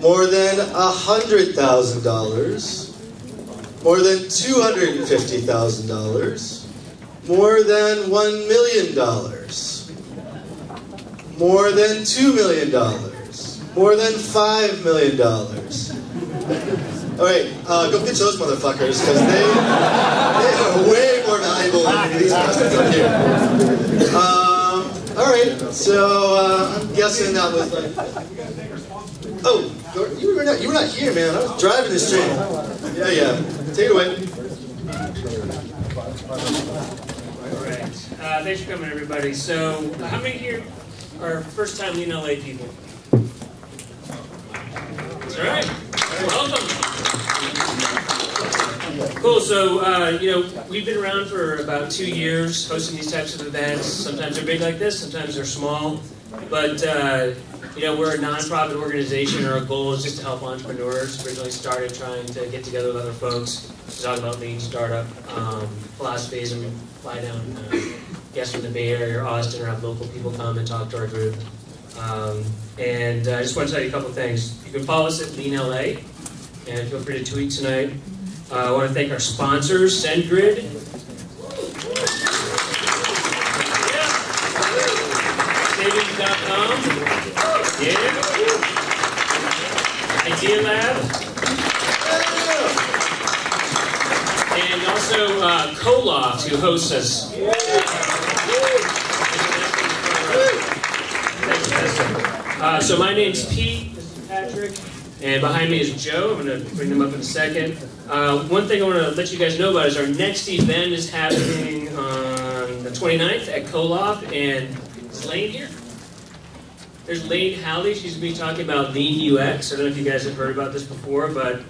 More than $100,000. More than $250,000. More than $1 million. More than $2 million. More than $5 million. Alright, go pitch those motherfuckers, because they are way more valuable than these questions up here. Alright, so I'm guessing that was like... Oh, you were not here, man. I was driving this train. Yeah. Take it away. Alright, thanks for coming, everybody. So, how many here are first-time LeanLA people? That's right. Welcome. Cool. So, we've been around for about 2 years, hosting these types of events. Sometimes they're big like this, sometimes they're small. But, we're a nonprofit organization. Our goal is just to help entrepreneurs. Originally started trying to get together with other folks to talk about lean startup philosophies, and we fly down guests from the Bay Area or Austin, or have local people come and talk to our group. And I just want to tell you a couple things. You can follow us at LeanLA, and feel free to tweet tonight. I want to thank our sponsors, SendGrid. Savings.com. Yeah. Idealab. And also Coloft, who hosts us. So my name's Pete, this is Patrick, and behind me is Joe. I'm going to bring them up in a second. One thing I want to let you guys know about is our next event is happening on the 29th at Coloft, and is Lane here? There's Lane Halley. She's going to be talking about Lean UX. I don't know if you guys have heard about this before, but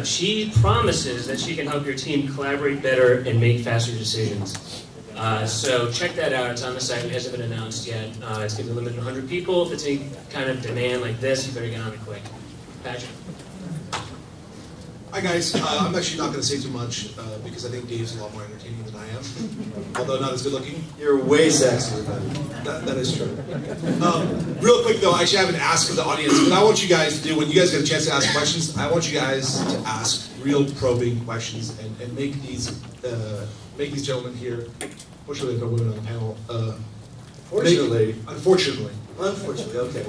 she promises that she can help your team collaborate better and make faster decisions. So check that out. It's on the site. It hasn't been announced yet. It's going to be limited to 100 people. If it's any kind of demand like this, you better get on it quick. Patrick. Hi guys. I'm actually not going to say too much because I think Dave's a lot more entertaining than I am, although not as good looking. You're way sexier, buddy. That is true. Real quick though, I actually haven't asked of the audience, but I want you guys to do, when you guys get a chance to ask questions, I want you guys to ask real probing questions and make these gentlemen here. Fortunately, there are no women on the panel. Unfortunately, okay.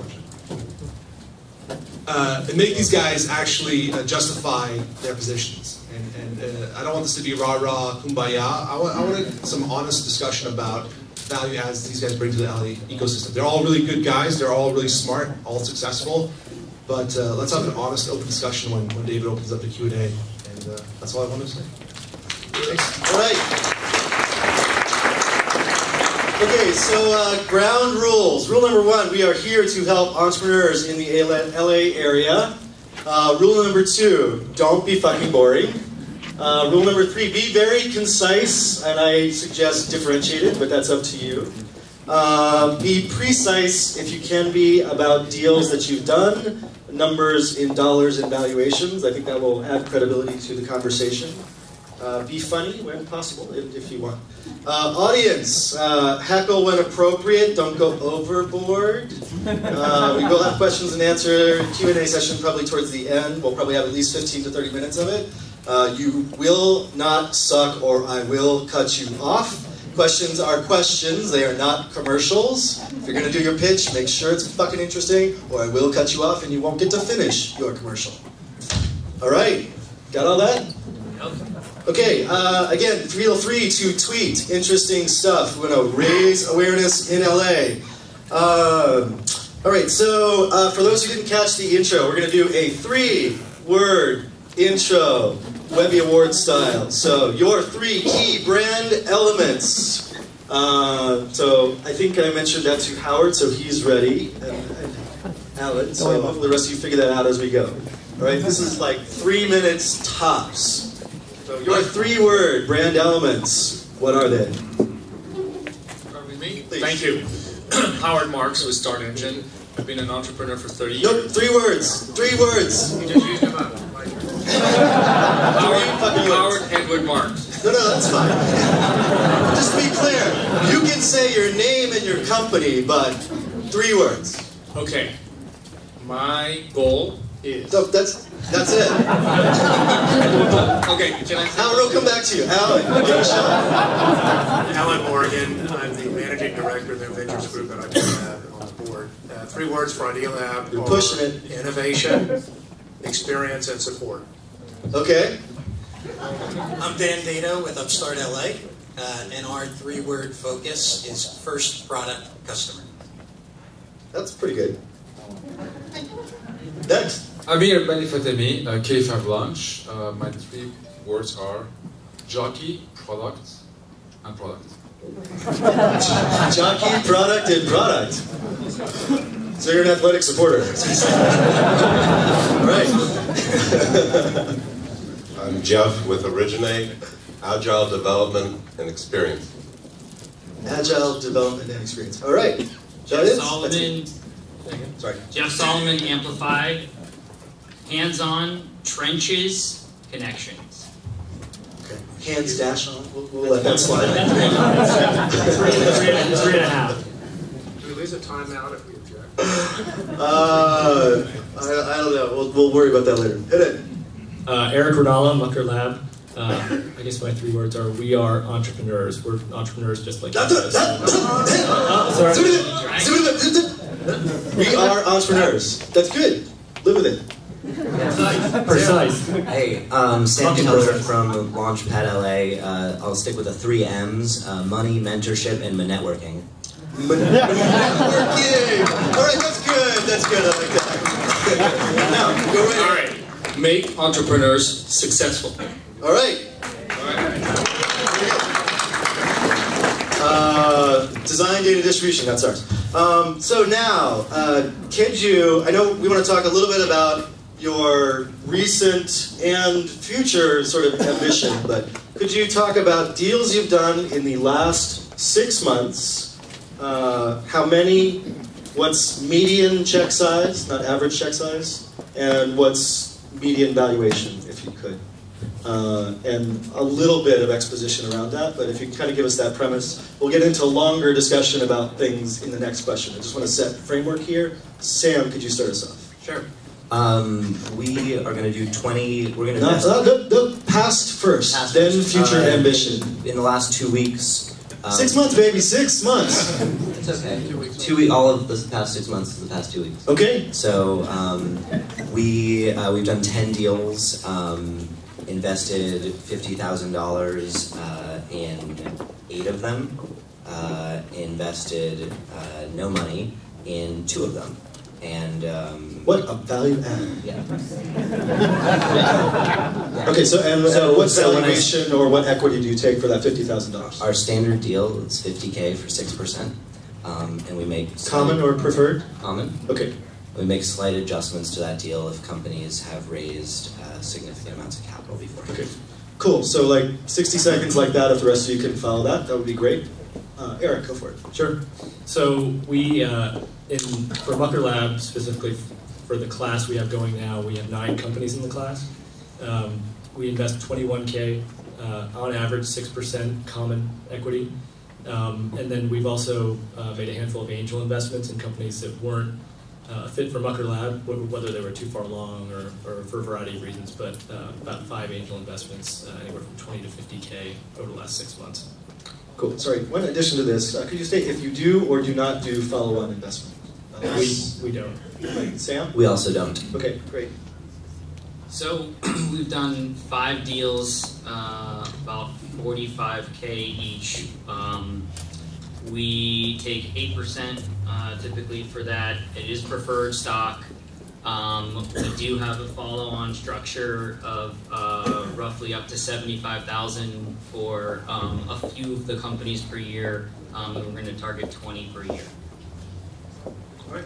And make these guys actually justify their positions. And I don't want this to be rah-rah, kumbaya. I want some honest discussion about value adds these guys bring to the LA ecosystem. They're all really good guys. They're all really smart, all successful. But let's have an honest, open discussion when David opens up the Q&A. And that's all I want to say. Thanks. All right. Okay, so ground rules. Rule number 1, we are here to help entrepreneurs in the LA area. Rule number 2, don't be fucking boring. Rule number 3, be very concise, and I suggest differentiated, but that's up to you. Be precise, if you can be, about deals that you've done, numbers in dollars and valuations. I think that will add credibility to the conversation. Be funny when possible, if you want. Audience, heckle when appropriate, don't go overboard. We will have questions and answer Q&A session probably towards the end. We'll probably have at least 15 to 30 minutes of it. You will not suck or I will cut you off. Questions are questions, they are not commercials. If you're going to do your pitch, make sure it's fucking interesting or I will cut you off and you won't get to finish your commercial. Alright, got all that? Okay, again, feel free to tweet interesting stuff. We're going to raise awareness in LA. Alright, so for those who didn't catch the intro, we're going to do a 3-word intro, Webby Award style. So, your 3 key brand elements. So, I think I mentioned that to Howard, so he's ready, and Alan, so hopefully the rest of you figure that out as we go. Alright, this is like 3 minutes tops. So your 3-word brand elements, what are they? Start with me? Please. Thank you. Howard Marks with Start Engine. I've been an entrepreneur for 30 years. Nope, 3 words. 3 words. You just used them up. Howard Edward Marks. No, that's fine. Just be clear. You can say your name and your company, but 3 words. Okay. My goal is... So that's it. Okay, can I... Alan, we'll come back to you. Alan, give it a shot. Alan Morgan, I'm the managing director of the Ventures Group at Idealab on the board. 3 words for Idealab. You're pushing it. Innovation, experience, and support. Okay. I'm Dan Dado with Upstart LA, and our 3-word focus is first product customer. That's pretty good. Next. Amir Benifatemi, K5 Launch. My 3 words are jockey, product, and product. Jockey, product, and product. So you're an athletic supporter. All right. I'm Jeff with Originate, Agile Development and Experience. Agile development and experience. All right. Jeff Solomon. Sorry. Jeff Solomon, Amplify. Hands-on, trenches, connections. Okay. Hands dash on. We'll let that slide. Three and a half. Do we lose a timeout if we object? I don't know. We'll worry about that later. Hit it. Eric Ronalla, Mucker Lab. I guess my 3 words are: we are entrepreneurs. We're entrepreneurs just like you guys. Sorry. We are entrepreneurs. That's good. Live with it. Precise. Hey, Sam Keller from Launchpad LA. I'll stick with the 3 M's: money, mentorship, and networking. Networking. All right, that's good. That's good. I like that. Now, go right. All right. Make entrepreneurs successful. All right. Design, data, distribution, that's ours. So now, I know we want to talk a little bit about your recent and future sort of ambition, but could you talk about deals you've done in the last 6 months? How many? What's median check size, not average check size? And what's median valuation, if you could? And a little bit of exposition around that, but if you can kind of give us that premise, we'll get into a longer discussion about things in the next question. I just want to set framework here. Sam, could you start us off? Sure. We are going to do 20. We're going to the past first, past then first. future ambition. In the last 2 weeks. 6 months, baby. 6 months. It's okay. 2 weeks. All of the past 6 months is the past 2 weeks. Okay. So we've done 10 deals. Invested $50,000 in 8 of them. Invested no money in 2 of them. And what a value add. Yeah. Okay, so what valuation or what equity do you take for that $50,000? Our standard deal is $50K for 6%, and we make common or preferred? Common. Okay. We make slight adjustments to that deal if companies have raised significant amounts of capital before. Okay, cool. So like 60 seconds like that, if the rest of you can follow that, that would be great. Eric, go for it. Sure. So we, for Mucker Labs, specifically for the class we have going now, we have 9 companies in the class. We invest $21K, on average 6% common equity. And then we've also made a handful of angel investments in companies that weren't fit for Mucker Lab, whether they were too far along or for a variety of reasons, but about 5 angel investments, anywhere from 20 to 50K over the last 6 months. Cool. Sorry, one addition to this, could you state if you do or do not do follow-on investment? We don't. Right. Sam? We also don't. Okay, great. So we've done 5 deals, about 45K each. We take 8% typically for that. It is preferred stock. We do have a follow-on structure of roughly up to $75,000 for a few of the companies per year. And we're going to target 20 per year. All right,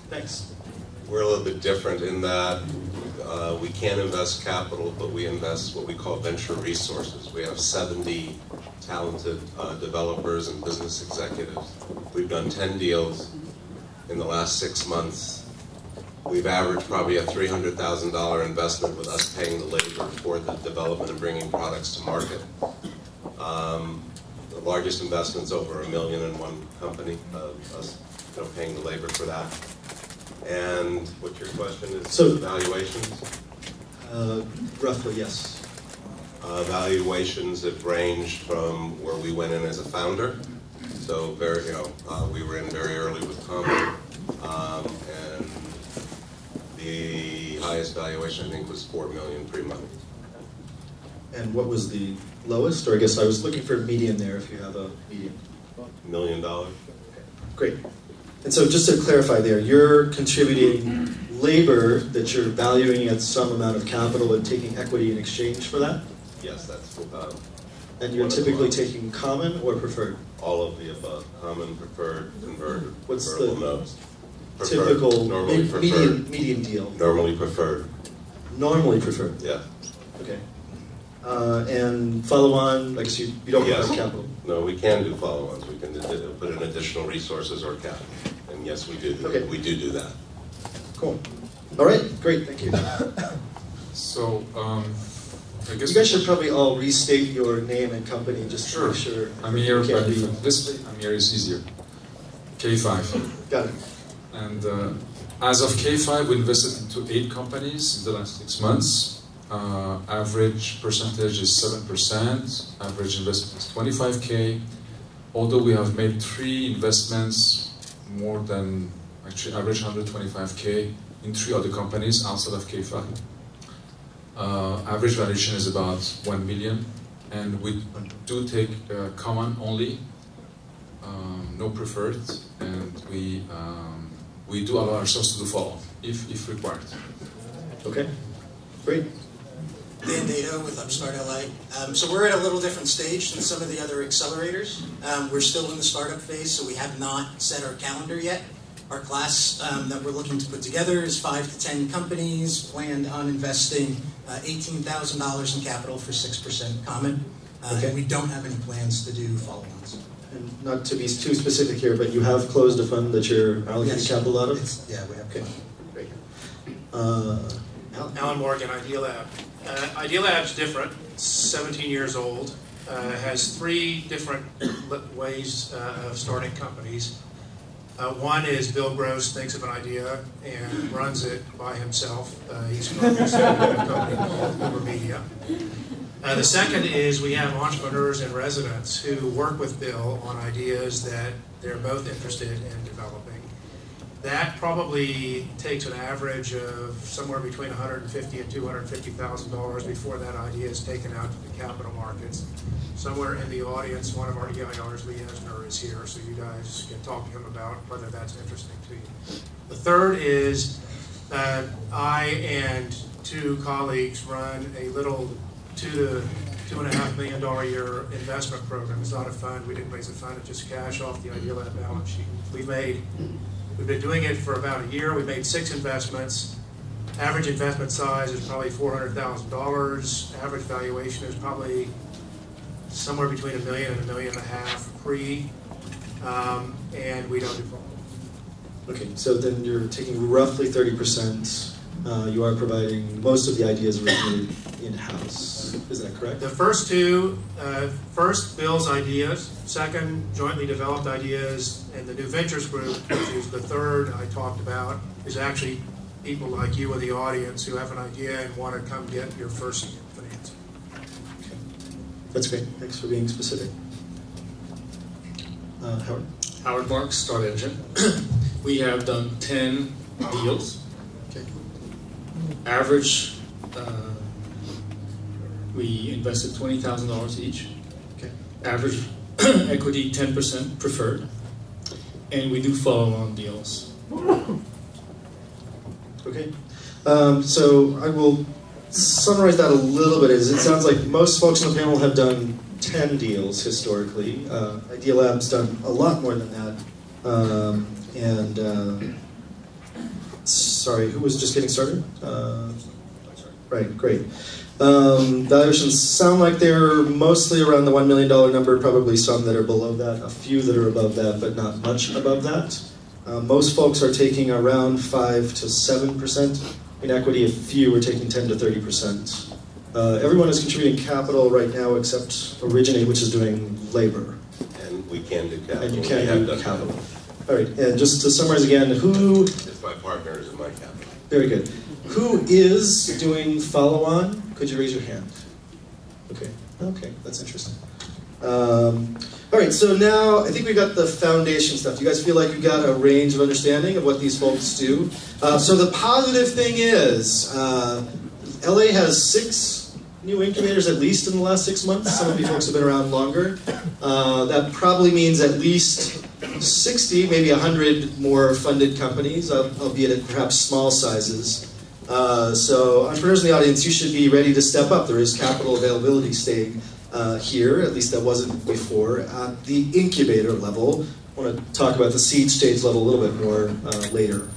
thanks. We're a little bit different in that we can invest capital, but we invest what we call venture resources. We have 70 talented developers and business executives. We've done 10 deals in the last 6 months. We've averaged probably a $300,000 investment with us paying the labor for the development and bringing products to market. The largest investment's over $1 million in one company, us paying the labor for that. And what your question is, So, valuations? Roughly, yes. Valuations have ranged from where we went in as a founder. So we were in very early with Common, and the highest valuation I think was $4 million pre-money. And what was the lowest? Or I guess I was looking for a median there, if you have a median. $1 million. Okay. Great. And so just to clarify there, you're contributing labor that you're valuing at some amount of capital and taking equity in exchange for that? Yes, that's and you're typically taking common or preferred? all of the above. Common, preferred, converted, What's convertible the notes. Preferred, typical normally preferred. median deal? Normally preferred. Normally preferred? Yeah. Okay. And follow-on, I guess you don't Yes. have capital? No, we can do follow-ons. We can put in additional resources or capital. And yes, we do. Okay. We do that. Cool. All right, great, thank you. So, I guess You guys should probably all restate your name and company just to make sure. I'm here, you but can't be- this I'm here is easier. K5. Got it. And as of K5, we invested into 8 companies in the last 6 months. Average percentage is 7%. Average investment is 25K. Although we have made 3 investments, more than actually average 125K in 3 other companies outside of K5. Average valuation is about 1 million, and we do take common only, no preferred, and we do allow ourselves to do follow if required. Okay, great. Dan Data with Upstart LA. So we're at a little different stage than some of the other accelerators. We're still in the startup phase, so we have not set our calendar yet. Our class that we're looking to put together is 5 to 10 companies, planned on investing $18,000 in capital for 6% common. Okay. And we don't have any plans to do follow-ons. And not to be too specific here, but you have closed a fund that you're allocating capital out of? Yeah, we have. Okay, great. Alan Morgan, Idealab. Idealab's different, 17 years old, has 3 different ways of starting companies. One is Bill Gross thinks of an idea and runs it by himself. He's from a company called Uber Media. The second is we have entrepreneurs in residence who work with Bill on ideas that they're both interested in developing. That probably takes an average of somewhere between $150,000 and $250,000 before that idea is taken out to the capital markets. Somewhere in the audience, one of our EIRs, Lee Esner, is here, so you guys can talk to him about whether that's interesting to you. The third is I and 2 colleagues run a little $2 to $2.5 million a year investment program. It's not a fund. We didn't raise a fund. It's just cash off the Idealab balance sheet. We've been doing it for about a year. We made 6 investments. Average investment size is probably $400,000. Average valuation is probably somewhere between $1 million and $1.5 million pre, and we don't do follow. Okay, so then you're taking roughly 30%. You are providing most of the ideas originated in-house. Is that correct? The first 2, first Bill's ideas, second jointly developed ideas, and the new ventures group, which is the third I talked about, is actually people like you in the audience who have an idea and want to come get your first finance. Okay. That's great. Thanks for being specific. Howard? Howard Marks, Start Engine. We have done 10 deals. Okay. Average, we invested $20,000 each. Okay. Average equity 10% preferred, and we do follow-on deals. Okay. So I will summarize that a little bit. It sounds like most folks on the panel have done 10 deals historically. Idealab's done a lot more than that. Sorry, who was just getting started? Right, great. Valuations sound like they're mostly around the $1 million number, probably some that are below that, a few that are above that, but not much above that. Most folks are taking around 5 to 7% in equity. A few are taking 10 to 30%. Everyone is contributing capital right now except Originate, which is doing labor. And we can do capital. And you can do capital. All right, and just to summarize again, who... It's my partner, Very good. Who is doing follow-on? Could you raise your hand? Okay. Okay, that's interesting. All right, so now I think we got the foundation stuff. You guys feel like you got a range of understanding of what these folks do? So the positive thing is, LA has 6 new incubators at least in the last 6 months. Some of you folks have been around longer. That probably means at least 60, maybe 100 more funded companies, albeit at perhaps small sizes. So entrepreneurs in the audience, you should be ready to step up. There is capital availability staying here, at least that wasn't before, at the incubator level. I want to talk about the seed stage level a little bit more later.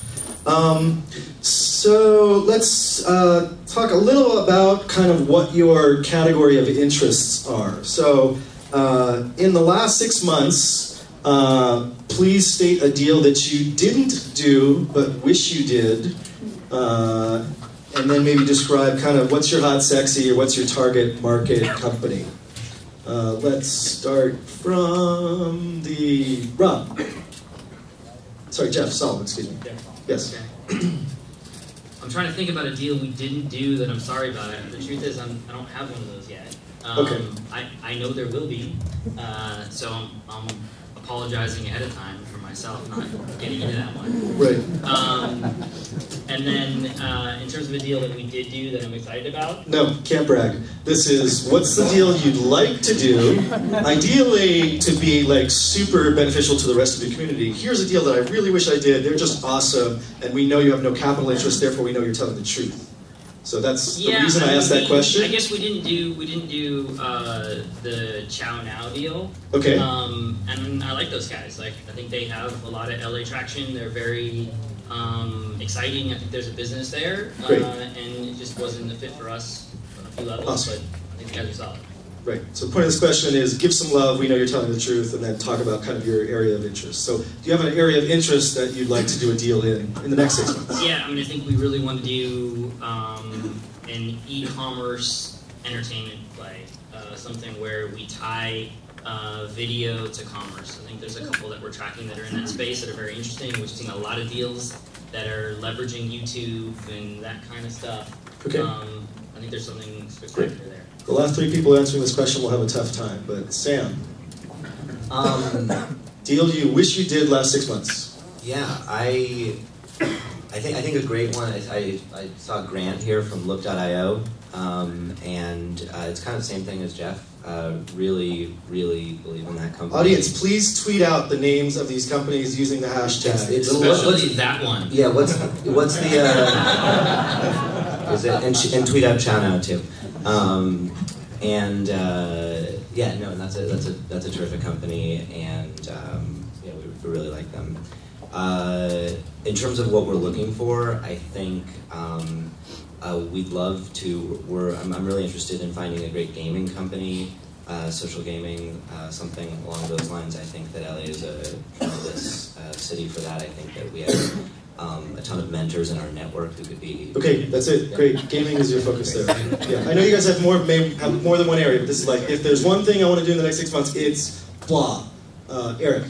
So let's talk a little about kind of what your category of interests are. So in the last 6 months, please state a deal that you didn't do but wish you did. And then maybe describe kind of what's your hot, sexy, or what's your target market company. Let's start from the Rob. Sorry, Jeff Solomon, excuse me. Yes. Okay. I'm trying to think about a deal we didn't do that I'm sorry about it. The truth is I don't have one of those yet. Okay. I know there will be, so I'm apologizing ahead of time for myself not getting into that one. Right. And then in terms of a deal that we did do that I'm excited about. No, can't brag. This is what's the deal you'd like to do, ideally to be like super beneficial to the rest of the community. Here's a deal that I really wish I did. They're just awesome, and we know you have no capital interest, therefore we know you're telling the truth. So that's the reason I asked that question. I guess we didn't do the Chow Now deal. Okay. And I like those guys. Like I think they have a lot of LA traction. They're very exciting. I think there's a business there, and it just wasn't a fit for us on a few levels. Awesome. But I think the guys are solid. Right. So the point of this question is give some love, we know you're telling the truth, and then talk about kind of your area of interest. So do you have an area of interest that you'd like to do a deal in the next 6 months? Yeah, I mean, I think we really want to do an e-commerce entertainment play, something where we tie video to commerce. I think there's a couple that we're tracking that are in that space that are very interesting. We've seen a lot of deals that are leveraging YouTube and that kind of stuff. Okay. I think there's something spectacular there. The last 3 people answering this question will have a tough time, but Sam, deal you wish you did last 6 months? Yeah, I think a great one. I saw a grant here from Look.io, and it's kind of the same thing as Jeff. Really believe in that company. Audience, please tweet out the names of these companies using the hashtag. Especially that one. Yeah, what's the is it and tweet out Chow Now too. Yeah, no, and that's a terrific company, and yeah, we really like them. In terms of what we're looking for, I think we'd love to. I'm really interested in finding a great gaming company, social gaming, something along those lines. I think that LA is a tremendous city for that. I think that we have a ton of mentors in our network who could be. Okay, that's it. Great. Gaming is your focus there. Yeah, I know you guys may have more than one area, but this is like, if there's one thing I want to do in the next 6 months, it's blah. Eric.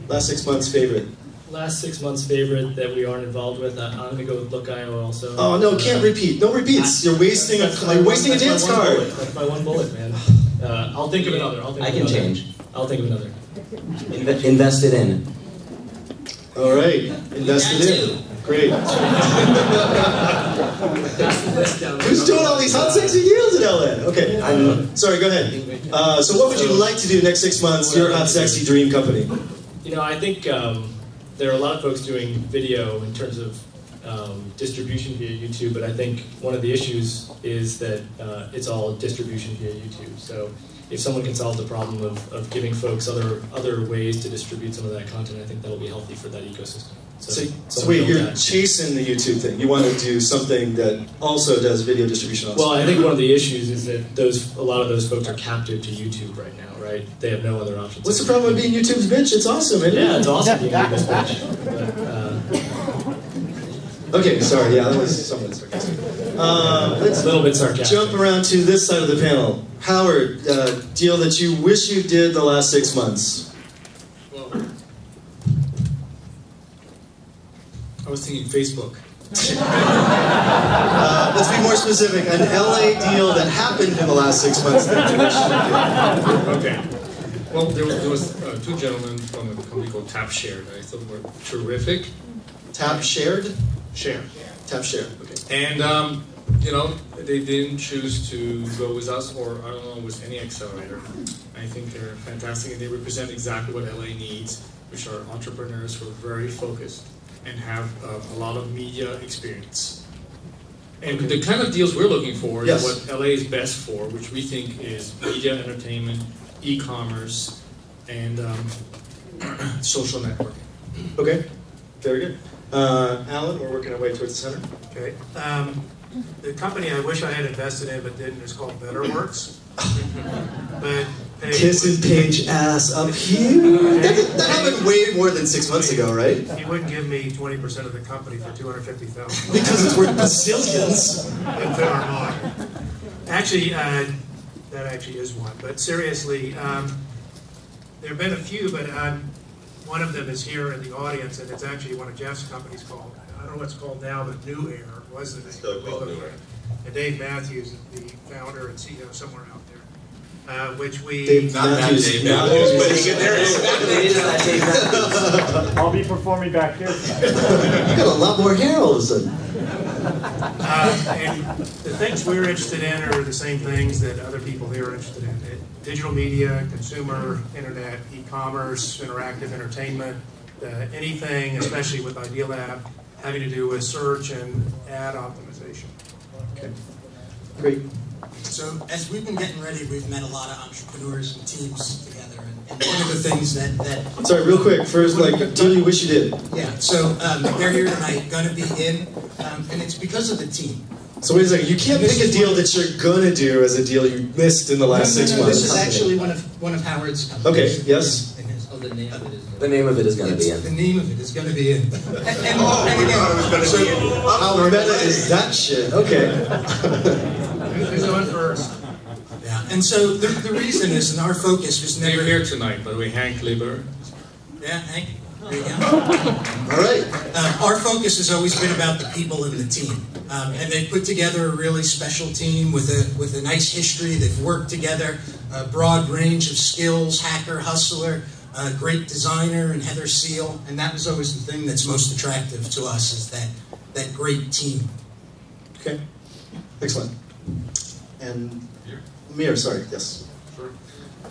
Last 6 months favorite. Last 6 months favorite that we aren't involved with. I'm going to go with Look.io also. Oh no, can't repeat. No repeats. You're wasting a dance card. That's my one bullet, man. I'll think of another. I can change. I'll think of another. Invested in. All right, invested in. Great. Who's doing all these hot, sexy deals in LA? Okay, sorry, go ahead. So what would you like to do next 6 months, your hot, sexy dream company? You know, I think there are a lot of folks doing video in terms of distribution via YouTube, but I think one of the issues is that it's all distribution via YouTube. So if someone can solve the problem of giving folks other ways to distribute some of that content, I think that'll be healthy for that ecosystem. So wait, you're chasing the YouTube thing. You want to do something that also does video distribution also. Well, I think one of the issues is that a lot of those folks are captive to YouTube right now, right? They have no other options. What's the problem with being YouTube's bitch? It's awesome, isn't it? Yeah, it's awesome being YouTube's bitch. But, okay, sorry, yeah, that was somewhat sarcastic. Let's a little bit sarcastic. Jump around to this side of the panel. Howard, deal that you wish you did the last 6 months. I was thinking Facebook. Let's be more specific. An LA deal that happened in the last 6 months. Okay. Well, there was two gentlemen from a company called Tap Shared that I thought were terrific. Tap Shared? Share. Tap Shared, okay. And, you know, they didn't choose to go with us or, I don't know, with any accelerator. I think they're fantastic and they represent exactly what LA needs, which are entrepreneurs who are very focused and have a lot of media experience. And the kind of deals we're looking for is what LA is best for, which we think is media, entertainment, e-commerce, and social networking. Okay, very good. Alan, we're working our way towards the center. Okay. The company I wish I had invested in but didn't is called BetterWorks. But Kissing Page ass up here. That happened way more than 6 months ago, right? He wouldn't give me 20% of the company for $250,000. Because it's worth bazillions. If there are not. Actually, that actually is one. But seriously, there have been a few, but one of them is here in the audience, and it's actually one of Jeff's companies called, I don't know what it's called now, but New Air was the name. Still called New Air. And Dave Matthews is the founder and CEO somewhere out there. Which we... Dave Matthews. Dave Matthews, but he I'll be performing back here. You got a lot more hair all of a sudden. And the things we're interested in are the same things that other people here are interested in. Digital media, consumer, internet, e-commerce, interactive entertainment, anything, especially with Idealab, having to do with search and ad optimization. Okay, great. So as we've been getting ready, we've met a lot of entrepreneurs and teams together. And one of the things that Sorry, real quick, first, like, deal you wish you did. Yeah, so they're here tonight, going to be in, and it's because of the team. So wait a second, you can't pick a deal that you're gonna do as a deal you missed in the last 6 months. This is actually one of Howard's companies. Okay, yes. Oh, the name of it is. The name of it is going to be in. The name of it is going to be in. And again, how meta is that shit? Okay. Who's on first? Yeah, and so the reason is, and our focus was never... They're here tonight, by the way, Hank Lieber. Yeah, Hank. There you go. All right. Our focus has always been about the people in the team. And they've put together a really special team with a nice history. They've worked together, a broad range of skills, hacker, hustler, great designer, and Heather Seal. And that was always the thing that's most attractive to us, is that great team. Okay. Excellent. And Mir, sorry, yes. Sure.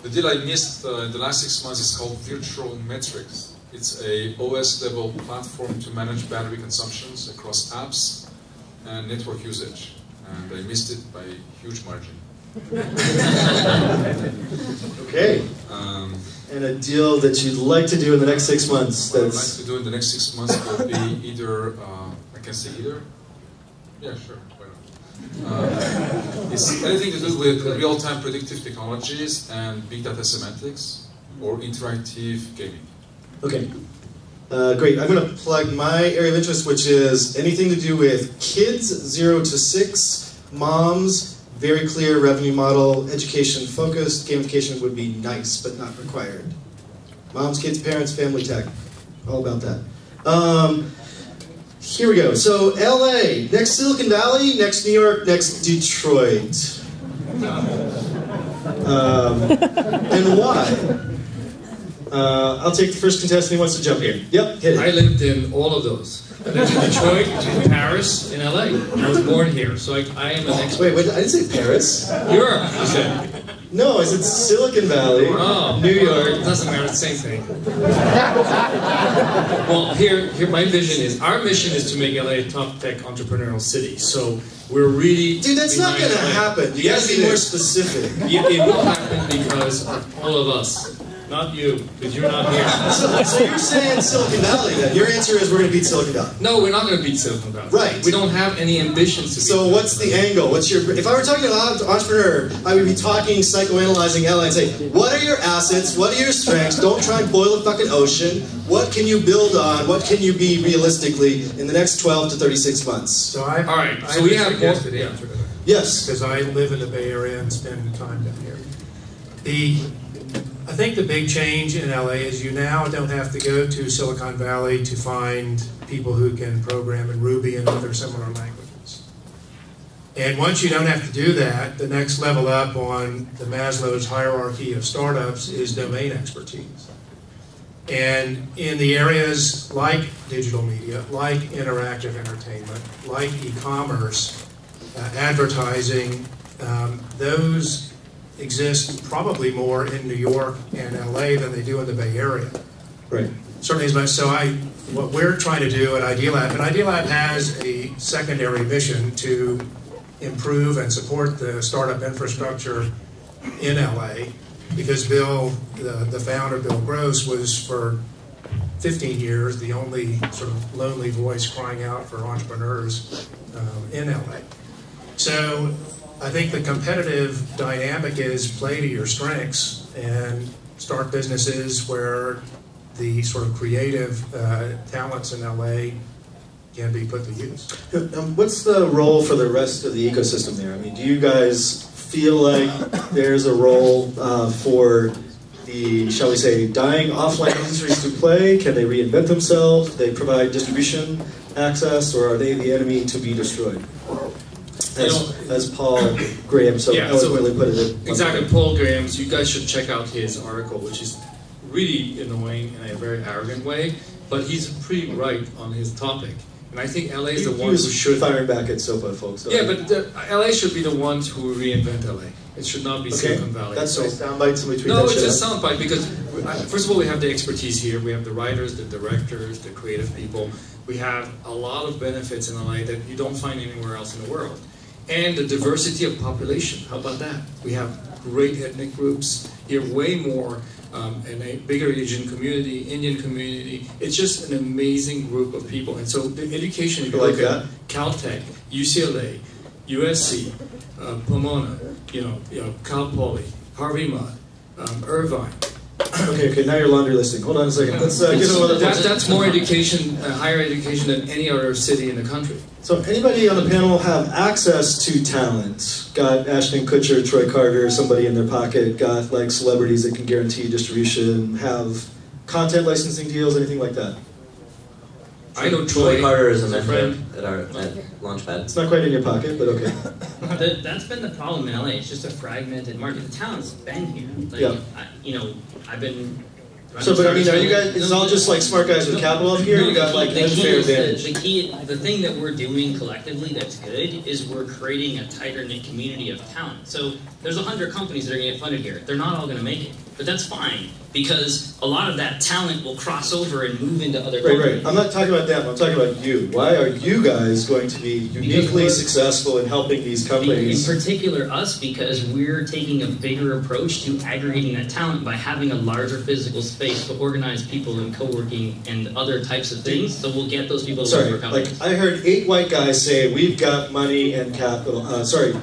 The deal I missed in the last 6 months is called Virtual Metrics. It's a OS-level platform to manage battery consumptions across apps and network usage. And I missed it by a huge margin. Okay. And a deal that you'd like to do in the next 6 months? What I'd like to do in the next 6 months will be either, I can say either? Yeah, sure. It's anything to do with real-time predictive technologies and big data semantics or interactive gaming. Okay, great. I'm going to plug my area of interest, which is anything to do with kids 0 to 6, moms, very clear revenue model, education focused, gamification would be nice but not required. Moms, kids, parents, family tech, all about that. Here we go. So LA, next Silicon Valley, next New York, next Detroit. And why? I'll take the first contestant who wants to jump in. Yep, hit it. I lived in all of those. I lived in Detroit, in Paris, in LA. I was born here, so I am an expert. Wait, I didn't say Paris. Europe, you said. No, I said Silicon Valley, New York. It doesn't matter, it's the same thing. Well, here my vision is, our mission is to make LA a top tech entrepreneurial city. So we're really... Dude, that's not going to happen. You got to be more specific. It will happen because of all of us. Not you, because you're not here. So you're saying Silicon Valley then? Your answer is we're going to beat Silicon Valley. No, we're not going to beat Silicon Valley. Right. We don't have any ambitions to beat So what's the angle? What's your? If I were talking to an entrepreneur, I would be talking, psychoanalyzing LA and say, what are your assets? What are your strengths? Don't try and boil a fucking ocean. What can you build on? What can you be realistically in the next 12 to 36 months? So All right, so we have more to the answer to that. Yes. Because I live in the Bay Area and spend time down here. I think the big change in LA is you now don't have to go to Silicon Valley to find people who can program in Ruby and other similar languages. And once you don't have to do that, the next level up on the Maslow's hierarchy of startups is domain expertise. And in the areas like digital media, like interactive entertainment, like e-commerce, advertising, those exist probably more in New York and LA than they do in the Bay Area. Right. Certainly as much. So what we're trying to do at Idealab, and Idealab has a secondary mission to improve and support the startup infrastructure in LA, because Bill, the founder, Bill Gross, was for 15 years the only sort of lonely voice crying out for entrepreneurs in LA. So I think the competitive dynamic is play to your strengths and start businesses where the sort of creative talents in LA can be put to use. What's the role for the rest of the ecosystem there? I mean, do you guys feel like there's a role for the, shall we say, dying offline industries to play? Can they reinvent themselves? Do they provide distribution access, or are they the enemy to be destroyed? As Paul Graham so eloquently put it. Exactly, Paul Graham. So you guys should check out his article, which is really annoying in a very arrogant way, but he's pretty right on his topic. And I think LA is the one who should firing back at SOPA folks. Yeah, but LA should be the ones who reinvent LA. It should not be Silicon Valley. That's a soundbite. Somebody tweet no, that it's shit a soundbite because first of all, we have the expertise here. We have the writers, the directors, the creative people. We have a lot of benefits in LA that you don't find anywhere else in the world. And the diversity of population. How about that? We have great ethnic groups here, way more, and a bigger Asian community, Indian community. It's just an amazing group of people. And so the education, if you look at Caltech, UCLA, USC, Pomona, Cal Poly, Harvey Mudd, Irvine. Okay, now you're laundry listing. Hold on a second. Let's get another. That's more education, higher education than any other city in the country. So anybody on the panel have access to talent? Got Ashton Kutcher, Troy Carter, somebody in their pocket, got like celebrities that can guarantee distribution, have content licensing deals, anything like that? I know Troy Carter is a mentor at Launchpad. It's not quite in your pocket, but okay. That's been the problem in LA. It's just a fragmented market. The talent's been here. Like, I've been. So, but I mean, are you guys? It's all just like smart guys with capital up here. You got like unfair advantage. The thing that we're doing collectively that's good is we're creating a tighter knit community of talent. So there's 100 companies that are going to get funded here. They're not all going to make it, but that's fine because a lot of that talent will cross over and move into other companies. Right. I'm not talking about them. I'm talking about you. Why are you guys going to be uniquely successful in helping these companies? In particular, us, because we're taking a bigger approach to aggregating that talent by having a larger physical space to organize people in co-working and other types of things. So we'll get those people to work for companies. Like I heard 8 white guys say, "We've got money and capital.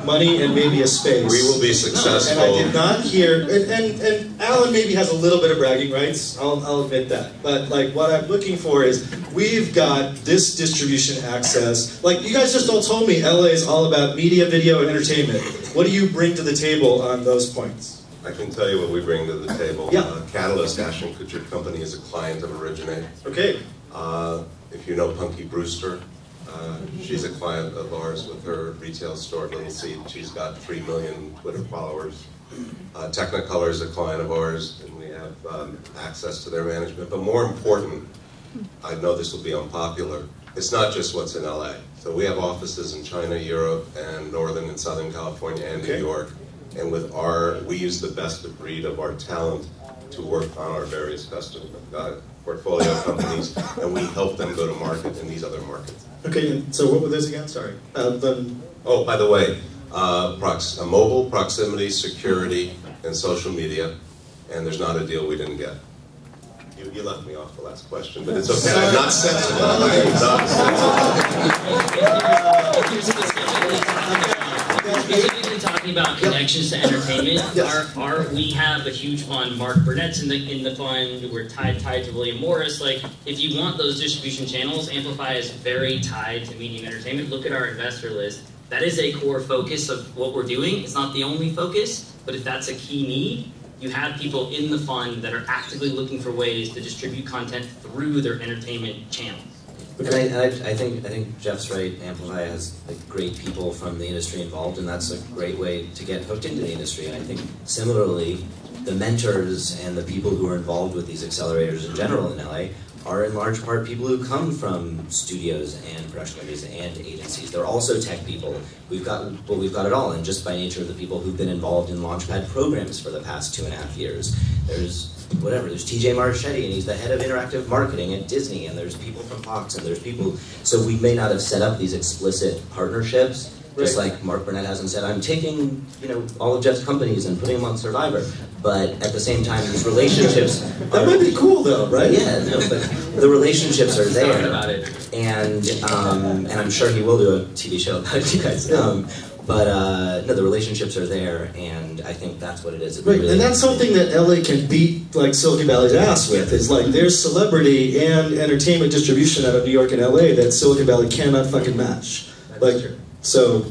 Money and maybe a space. We will be successful." And I did not hear. And Alan maybe has a little bit of bragging rights. I'll admit that. But like what I'm looking for is we've got this distribution access. Like you guys just all told me, LA is all about media, video, and entertainment. What do you bring to the table on those points? I can tell you what we bring to the table. Yeah. Catalyst, Ashton Kutcher Company, is a client of Originate. Okay. If you know Punky Brewster, she's a client of ours with her retail store, Little Seed. She's got 3 million Twitter followers. Technicolor is a client of ours, and we have access to their management. But more important, I know this will be unpopular, it's not just what's in LA. So we have offices in China, Europe, and Northern and Southern California, and New York. And we use the best of breed of our talent to work on our various customer portfolio companies, and we help them go to market in these other markets. Okay, and so what were those again? Sorry. Oh, by the way, mobile, proximity, security, and social media, and there's not a deal we didn't get. You left me off the last question, but it's okay. I'm not sensitive. Specifically talking about connections to entertainment, we have a huge fund. Mark Burnett's in the fund. We're tied to William Morris. Like, if you want those distribution channels, Amplify is very tied to media and entertainment. Look at our investor list. That is a core focus of what we're doing. It's not the only focus, but if that's a key need, you have people in the fund that are actively looking for ways to distribute content through their entertainment channels. And I think Jeff's right. Amplify has like great people from the industry involved, and that's a great way to get hooked into the industry. And I think similarly, the mentors and the people who are involved with these accelerators in general in LA are in large part people who come from studios and production companies and agencies. They're also tech people. We've got it all, and just by nature of the people who've been involved in Launchpad programs for the past 2.5 years. There's TJ Marchetti, and he's the head of interactive marketing at Disney, and there's people from Fox, and there's people, so we may not have set up these explicit partnerships, just like Mark Burnett hasn't said, I'm taking, all of Jeff's companies and putting them on Survivor, but at the same time, these relationships that might be cool though, right? Yeah, no, but the relationships are there, and I'm sure he will do a TV show about it, you guys. But no, the relationships are there, and I think that's what it is. Right, and that's something that LA can beat like Silicon Valley's ass with, is like there's celebrity and entertainment distribution out of New York and LA that Silicon Valley cannot fucking match. So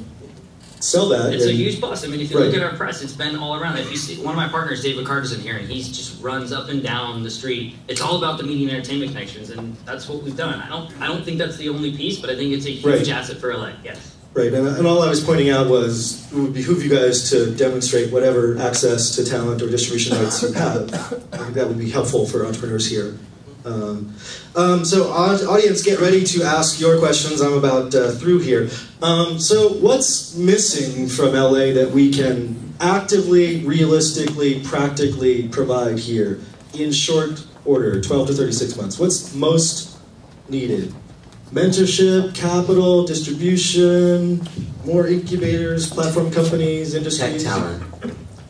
sell that. It's a huge plus. I mean, if you look at our press, it's been all around. If you see, one of my partners, Dave McClure, is in here, and he just runs up and down the street. It's all about the media and entertainment connections, and that's what we've done. I don't think that's the only piece, but I think it's a huge asset for LA. Yes. Right, and all I was pointing out was it would behoove you guys to demonstrate whatever access to talent or distribution rights you have. I think that would be helpful for entrepreneurs here. So audience, get ready to ask your questions. I'm about through here. So what's missing from LA that we can actively, realistically, practically provide here in short order, 12 to 36 months? What's most needed? Mentorship, capital, distribution, more incubators, platform companies, industries. Tech talent.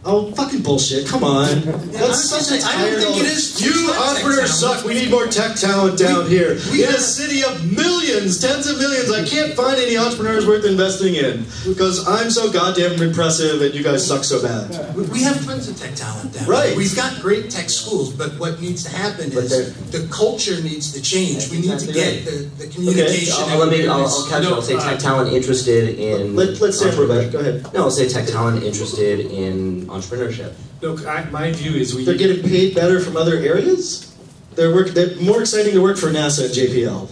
Oh, fucking bullshit, come on. That's such a tired think it is. You entrepreneurs suck. We need more tech talent down here. In a city of millions, tens of millions, I can't find any entrepreneurs worth investing in because I'm so goddamn repressive and you guys suck so bad. We have tons of tech talent down here. We've got great tech schools, but what needs to happen is the culture needs to change. We need to get the communication. Okay, I'll catch you. I'll say tech talent interested in... Let's say Rebecca, go ahead. No, I'll say tech talent interested in entrepreneurship. Look, my view is they're getting paid better from other areas? They're more exciting to work for NASA and JPL.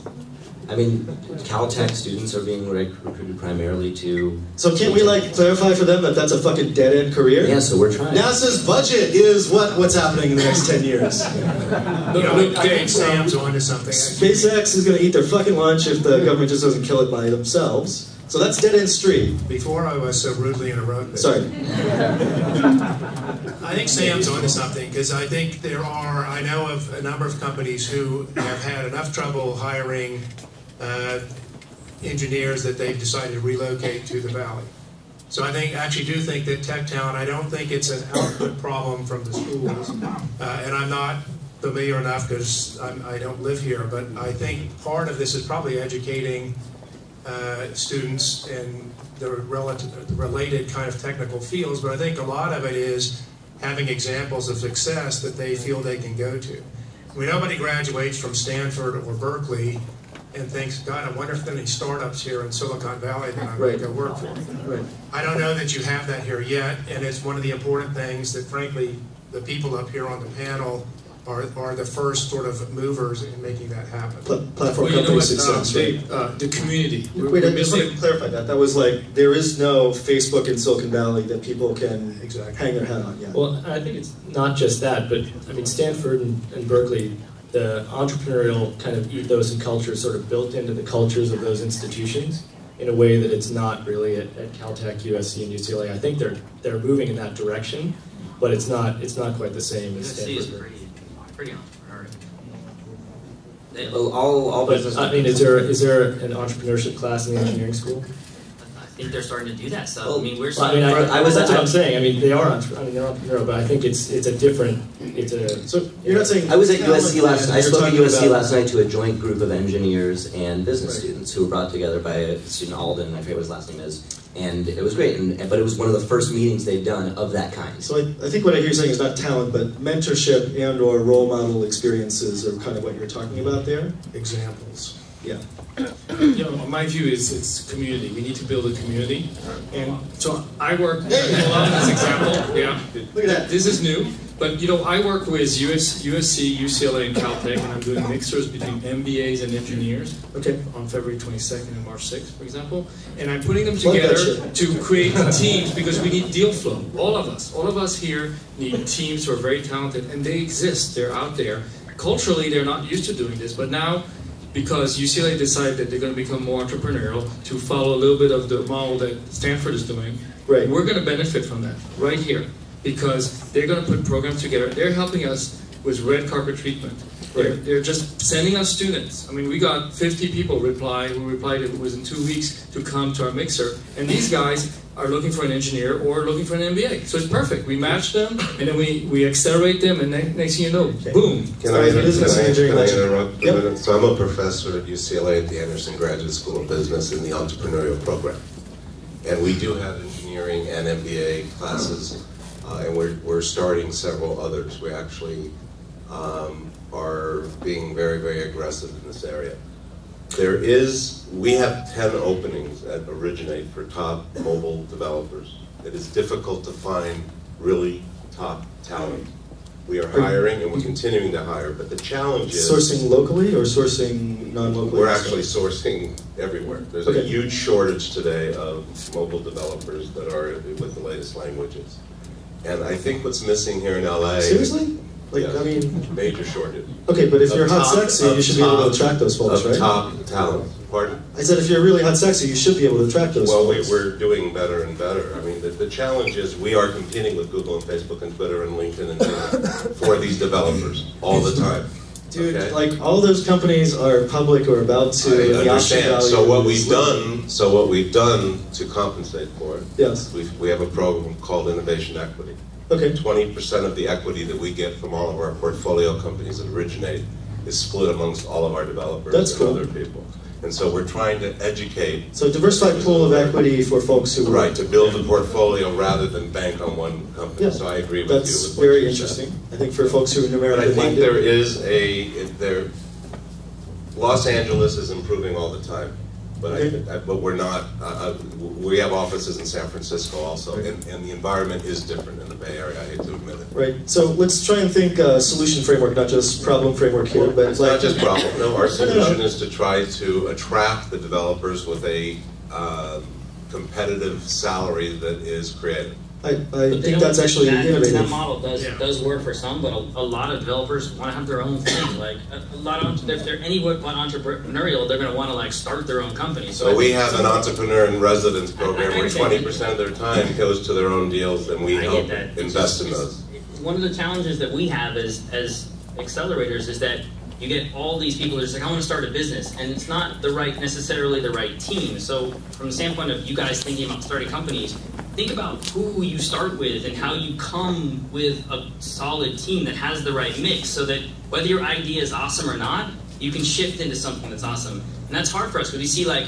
I mean, Caltech students are being recruited primarily to... So can't we clarify for them that that's a fucking dead-end career? Yeah, so we're trying. NASA's budget is what's happening in the next 10 years. I think Sam's onto something. SpaceX is going to eat their fucking lunch if the government just doesn't kill it by themselves. So that's dead-end street. Before I was so rudely interrupted. Sorry. I think Sam's onto something, because I think I know of a number of companies who have had enough trouble hiring engineers that they've decided to relocate to the valley. So I actually do think that tech talent, I don't think it's an output problem from the schools, and I'm not familiar enough because I don't live here, but I think part of this is probably educating students in the related kind of technical fields, but I think a lot of it is having examples of success that they feel they can go to. I mean, nobody graduates from Stanford or Berkeley and thinks, God, I wonder if there are any startups here in Silicon Valley that I might go work for. Right. I don't know that you have that here yet, and it's one of the important things that, frankly, the people up here on the panel are the first sort of movers in making that happen. Platform company success, right? The community. Wait, I just want to clarify that. That was there is no Facebook in Silicon Valley that people can hang their hat on yet. Well, I think it's not just that, but I mean, Stanford and Berkeley, the entrepreneurial kind of ethos and culture is sort of built into the cultures of those institutions in a way that it's not really at Caltech, USC, and UCLA. I think they're moving in that direction, but it's not quite the same as Stanford. USC is pretty entrepreneurial. Well, all business. I mean, is there an entrepreneurship class in the engineering school? I think they're starting to do that stuff. Well, I mean, we're. That's what I'm saying. I mean, they're entrepreneurial, but I think it's a different. So you're not saying. I was at USC last. I spoke at USC last night to a joint group of engineers and business students who were brought together by a student Alden. I forget what his last name is. And it was great, but it was one of the first meetings they've done of that kind. So I think what I hear you saying is not talent, but mentorship and or role model experiences are kind of what you're talking about there? Examples. Yeah. My view is it's community. We need to build a community. And so I work a lot on this example. Yeah. Look at that. This is new. But you know, I work with USC, UCLA, and Caltech, and I'm doing mixers between MBAs and engineers. Okay. On February 22nd and March 6th, for example, and I'm putting them together to create teams because we need deal flow. All of us here need teams who are very talented, and they exist. They're out there. Culturally, they're not used to doing this, but now, because UCLA decided that they're going to become more entrepreneurial to follow a little bit of the model that Stanford is doing, right. We're going to benefit from that right here. Because they're going to put programs together. They're helping us with red carpet treatment. They're just sending us students. I mean, we got 50 people who replied within 2 weeks to come to our mixer. And these guys are looking for an engineer or looking for an MBA. So it's perfect. We match them, and then we accelerate them, and next thing you know, boom. Can I interrupt a minute? So I'm a professor at UCLA at the Anderson Graduate School of Business in the entrepreneurial program. And we do have engineering and MBA classes. And we're starting several others. We actually are being very, very aggressive in this area. We have 10 openings at Originate for top mobile developers. It is difficult to find really top talent. We are hiring and we're continuing to hire, but the challenge is... Sourcing locally or sourcing non-locally? We're actually sourcing everywhere. There's a huge shortage today of mobile developers that are with the latest languages. And I think what's missing here in LA... Seriously? Like, yes, I mean... Major shortage. Okay, but if you're hot sexy, you should be able to attract those folks, right? Top talent. Pardon? I said if you're really hot sexy, you should be able to attract those folks. Well, we're doing better and better. I mean, the challenge is we are competing with Google and Facebook and Twitter and LinkedIn and Twitter for these developers all the time. Dude, like all those companies are public or about to. I understand. So what we've done to compensate for it, yes, we have a program called Innovation Equity. Okay. 20% of the equity that we get from all of our portfolio companies that Originate is split amongst all of our developers and other people. And so we're trying to educate. So diversified pool of equity for folks who... Right, to build a portfolio rather than bank on one company. Yeah, so I agree with you. That's very interesting. I think for folks who are numerically minded. But I think there is Los Angeles is improving all the time. But but we're not, we have offices in San Francisco also, and the environment is different in the Bay Area, I hate to admit it. Right, so let's try and think solution framework, not just problem framework here, but it's not just problem, no, our solution is to try to attract the developers with a competitive salary that is creative. I think that's actually innovative. That model does work for some, but a lot of developers want to have their own thing. Like a lot of, if they're anyone entrepreneurial, they're going to want to like start their own company. So we have an entrepreneur in residence program where 20% of their time goes to their own deals, and we help invest in those. One of the challenges that we have as accelerators is that you get all these people that are just like, I want to start a business, and it's not necessarily the right team. So from the standpoint of you guys thinking about starting companies, think about who you start with and how you come with a solid team that has the right mix so that whether your idea is awesome or not, you can shift into something that's awesome. And that's hard for us because we see like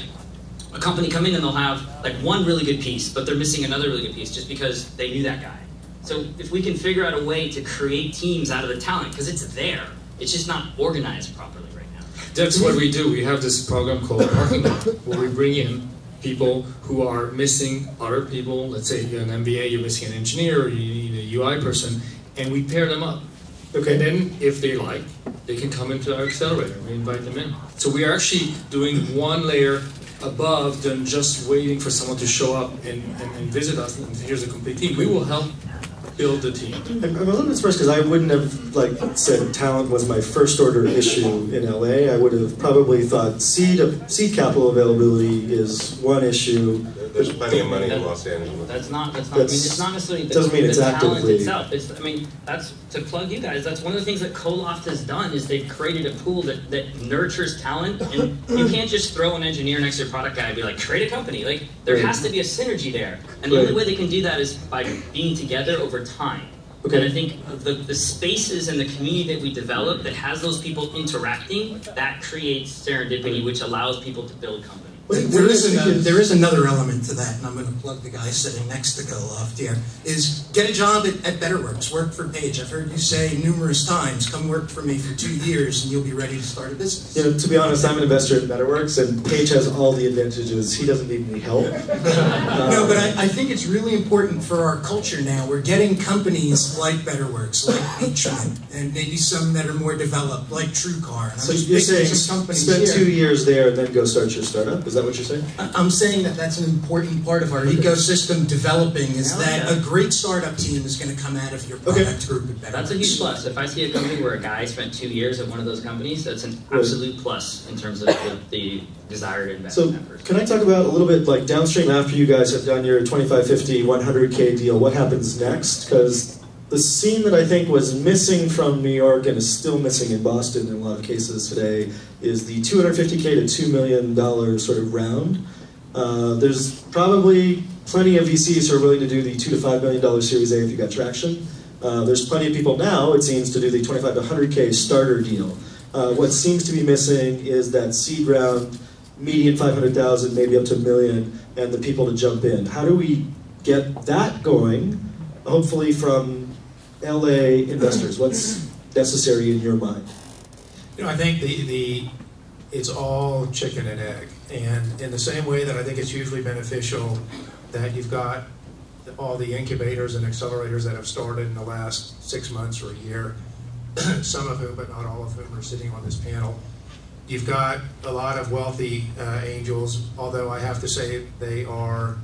a company come in and they'll have like one really good piece, but they're missing another really good piece just because they knew that guy. So if we can figure out a way to create teams out of the talent, because it's there, it's just not organized properly right now. That's what we do. We have this program called Parking Lot, where we bring in people who are missing other people. Let's say you're an MBA, you're missing an engineer, or you need a UI person, and we pair them up. Okay. And then if they like, they can come into our accelerator. We invite them in. So we are actually doing one layer above than just waiting for someone to show up and visit us and here's a complete team. We will help build the team. I'm a little bit surprised because I wouldn't have said talent was my first order issue in LA. I would have probably thought seed capital availability is one issue. There's plenty of money in Los Angeles. That's not. I mean, it's not necessarily the, doesn't mean it's talent actively itself. I mean, that's to plug you guys. That's one of the things that Coloft has done is they've created a pool that nurtures talent, and you can't just throw an engineer next to a product guy and be like, create a company. Like there has to be a synergy there, and the only way they can do that is by being together over time. Okay. And I think the spaces and the community that we develop that has those people interacting, that creates serendipity, which allows people to build companies. There is another element to that, and I'm going to plug the guy sitting next to Go-Loft here, is get a job at BetterWorks, work for Paige. I've heard you say numerous times, come work for me for 2 years and you'll be ready to start a business. You know, to be honest, I'm an investor in BetterWorks, and Paige has all the advantages. He doesn't need any help. No, but I think it's really important for our culture now. We're getting companies like BetterWorks, like Originate, and maybe some that are more developed, like TrueCar. So you're saying spend 2 years there and then go start your startup? Is that what you're saying? I'm saying that that's an important part of our ecosystem developing, is that a great startup team is going to come out of your product group at BetterWorks. That's a huge plus. If I see a company where a guy spent 2 years at one of those companies, that's an absolute plus in terms of the desired investment effort. So can I talk about a little bit like downstream after you guys have done your 25, 50, 100K deal, what happens next? Because the scene that I think was missing from New York and is still missing in Boston in a lot of cases today is the $250K to $2 million sort of round. There's probably plenty of VCs who are willing to do the $2 to $5 million Series A if you got traction. There's plenty of people now, it seems, to do the 25 to 100K starter deal. What seems to be missing is that seed round, median 500,000, maybe up to $1 million, and the people to jump in. How do we get that going, hopefully from LA investors? What's necessary in your mind? You know, I think it's all chicken and egg. And in the same way that I think it's hugely beneficial that you've got all the incubators and accelerators that have started in the last 6 months or a year, some of whom, but not all of whom, are sitting on this panel. You've got a lot of wealthy angels, although I have to say they are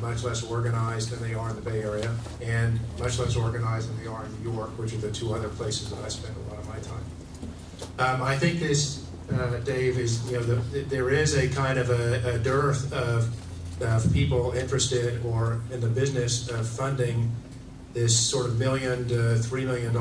much less organized than they are in the Bay Area, and much less organized than they are in New York, which are the two other places that I spend a lot of my time. I think this, Dave, is, you know, there is a kind of a dearth of people interested or in the business of funding this sort of $1 million to $3 million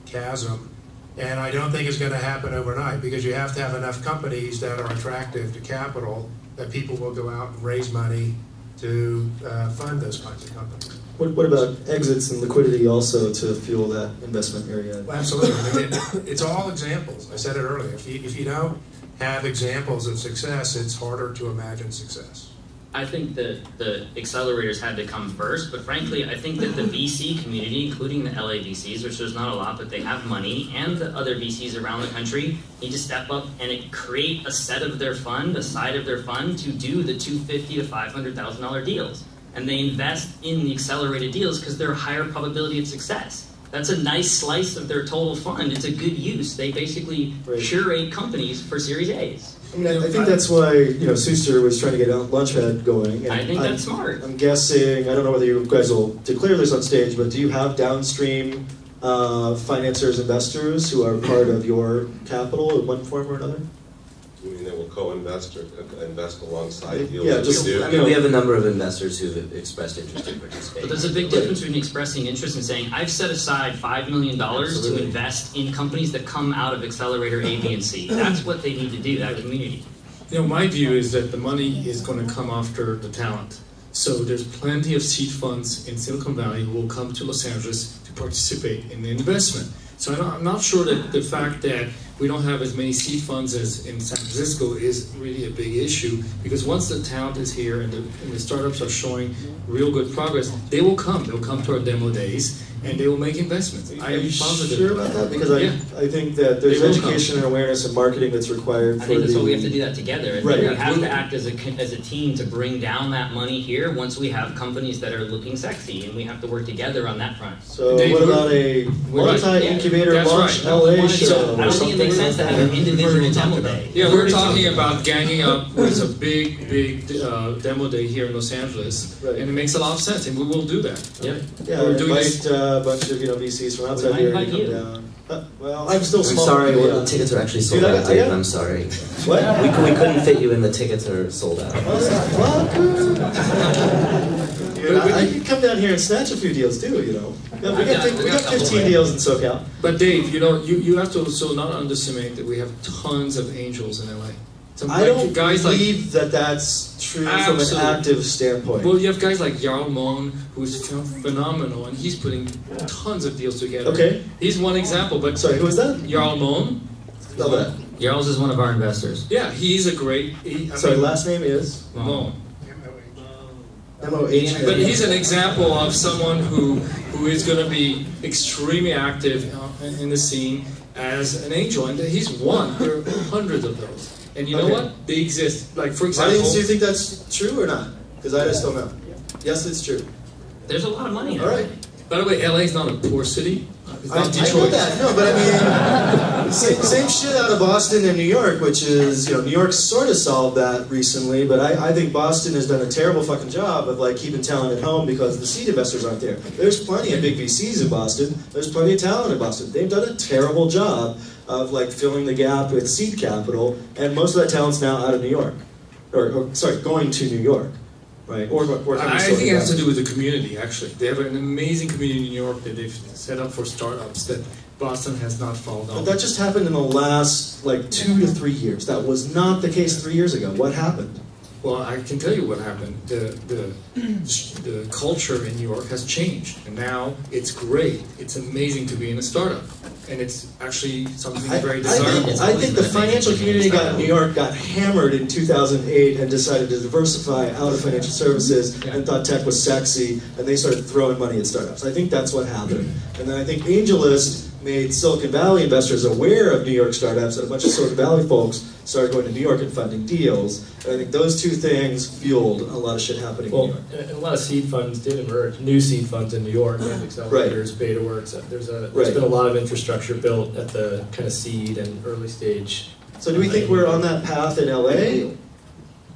chasm. And I don't think it's going to happen overnight, because you have to have enough companies that are attractive to capital that people will go out and raise money to fund those kinds of companies. What about exits and liquidity also to fuel that investment area? Well, absolutely. I mean, it's all examples. I said it earlier. If you don't have examples of success, it's harder to imagine success. I think that the accelerators had to come first, but frankly, I think that the VC community, including the LA VCs, which there's not a lot, but they have money, and the other VCs around the country need to step up and create a set of their fund, a side of their fund, to do the $250,000 to $500,000 deals. And they invest in the accelerated deals because they're a higher probability of success. That's a nice slice of their total fund. It's a good use. They basically curate companies for Series A's. I mean, I think that's why, you know, Suster was trying to get Launchpad going. And I think that's smart. I'm guessing, I don't know whether you guys will declare this on stage, but do you have downstream financiers, investors who are part of your capital in one form or another? You mean they will co-invest or invest alongside deals? Yeah, just, I mean, we have a number of investors who've expressed interest in participating. But there's a big difference between expressing interest and saying, I've set aside $5 million to invest in companies that come out of accelerator A, B, and C. That's what they need to do, that community. You know, my view is that the money is going to come after the talent. So there's plenty of seed funds in Silicon Valley who will come to Los Angeles to participate in the investment. So I'm not sure that the fact that we don't have as many seed funds as in San Francisco is really a big issue, because once the talent is here and the startups are showing real good progress, they will come. They'll come to our demo days and they will make investments. Are you sure about that? Because I think that there's education and awareness and marketing that's required. I think that's why we have to do that together. And right. We have to act as a team to bring down that money here once we have companies that are looking sexy, and we have to work together on that front. So what about a multi-incubator launch LA show? I don't think it makes sense to have an individual demo day. Yeah, we're talking about ganging up with a big demo day here in Los Angeles, and it makes a lot of sense, and we will do that. Yeah, we're doing a bunch of VCs from outside here to come down. Well, I'm still small. I'm sorry, well, the tickets are actually sold out, Dave. I'm sorry. What? We couldn't fit you in, the tickets are sold out. I can come down here and snatch a few deals too, you know. We got 15 deals in SoCal. But Dave, you know, you have to also not underestimate that we have tons of angels in LA. I don't believe that that's true from an active standpoint. Well, you have guys like Jarl Mohn, who's phenomenal, and he's putting tons of deals together. Okay. He's one example, but... Sorry, who is that? Jarl Mohn. Spell that. Yarls is one of our investors. Yeah, he's a great. Sorry, last name is? No. M-O-H. But he's an example of someone who is going to be extremely active in the scene as an angel, and he's one. There are hundreds of those, and you know what? They exist. Like for example, Audience, do you think that's true or not? Because I just don't know. Yes, it's true. There's a lot of money. All right. By the way, LA is not a poor city. It's I not know Detroit. that. No, but I mean, same shit out of Boston and New York, which is, New York sort of solved that recently, but I think Boston has done a terrible fucking job of like keeping talent at home because the seed investors aren't there. There's plenty of big VCs in Boston. There's plenty of talent in Boston. They've done a terrible job of like filling the gap with seed capital, and most of that talent's now out of New York, or sorry, going to New York. Right. Or I think it has to do with the community, actually. They have an amazing community in New York that they've set up for startups that Boston has not followed on. But that just happened in the last, like, 2 to 3 years. That was not the case 3 years ago. What happened? Well, I can tell you what happened. The culture in New York has changed, and now it's great. It's amazing to be in a startup, and it's actually something very desirable. I think the financial community in New York got hammered in 2008 and decided to diversify out of financial services and thought tech was sexy, and they started throwing money at startups. I think that's what happened. And then I think AngelList made Silicon Valley investors aware of New York startups, and a bunch of Silicon Valley folks started going to New York and funding deals. And I think those two things fueled a lot of shit happening in New York. And a lot of seed funds did emerge, new seed funds in New York, and accelerators, BetaWorks. There's been a lot of infrastructure built at the kind of seed and early stage. So do we think we're on that path in LA?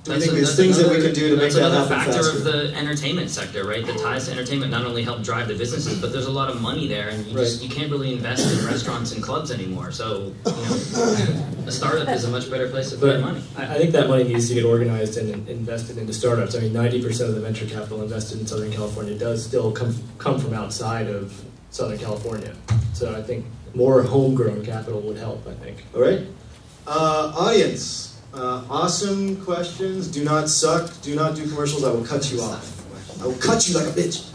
Do you think there's things that we could do to make that happen faster? That's another factor faster? of the entertainment sector, right? The ties to entertainment not only help drive the businesses, but there's a lot of money there, and you can't really invest in restaurants and clubs anymore. So, a startup is a much better place to put your money. I think that money needs to get organized and invested into startups. I mean, 90% of the venture capital invested in Southern California does still come from outside of Southern California. So I think more homegrown capital would help, I think. All right. Audience. Awesome questions. Do not suck. Do not do commercials. I will cut you off. I will cut you like a bitch.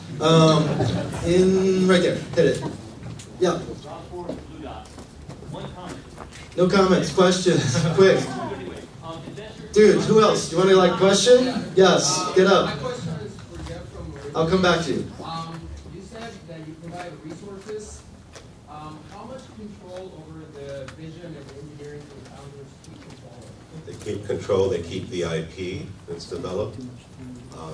In right there. Hit it. Yeah. No comments. Questions. Quick. Dude, who else? Do you want to like question? Yes. Get up. I'll come back to you. You said that you provide resources. How much control over the vision and engineering for the founders keep control? They keep control, they keep the IP that's developed.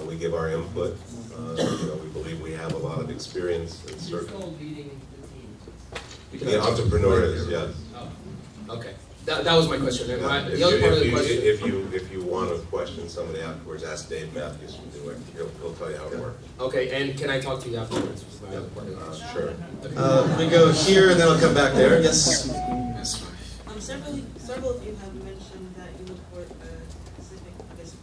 We give our input. We believe we have a lot of experience in You're still leading the team. The entrepreneurs, yes. Oh, okay. That was my question. The other part of the question. If you want to question somebody afterwards, ask Dave Matthews from Newark. He'll tell you how it works. Okay, and can I talk to you afterwards? Sure. We go here and then I'll come back there. Yes. Several of you have mentioned that you look for a specific,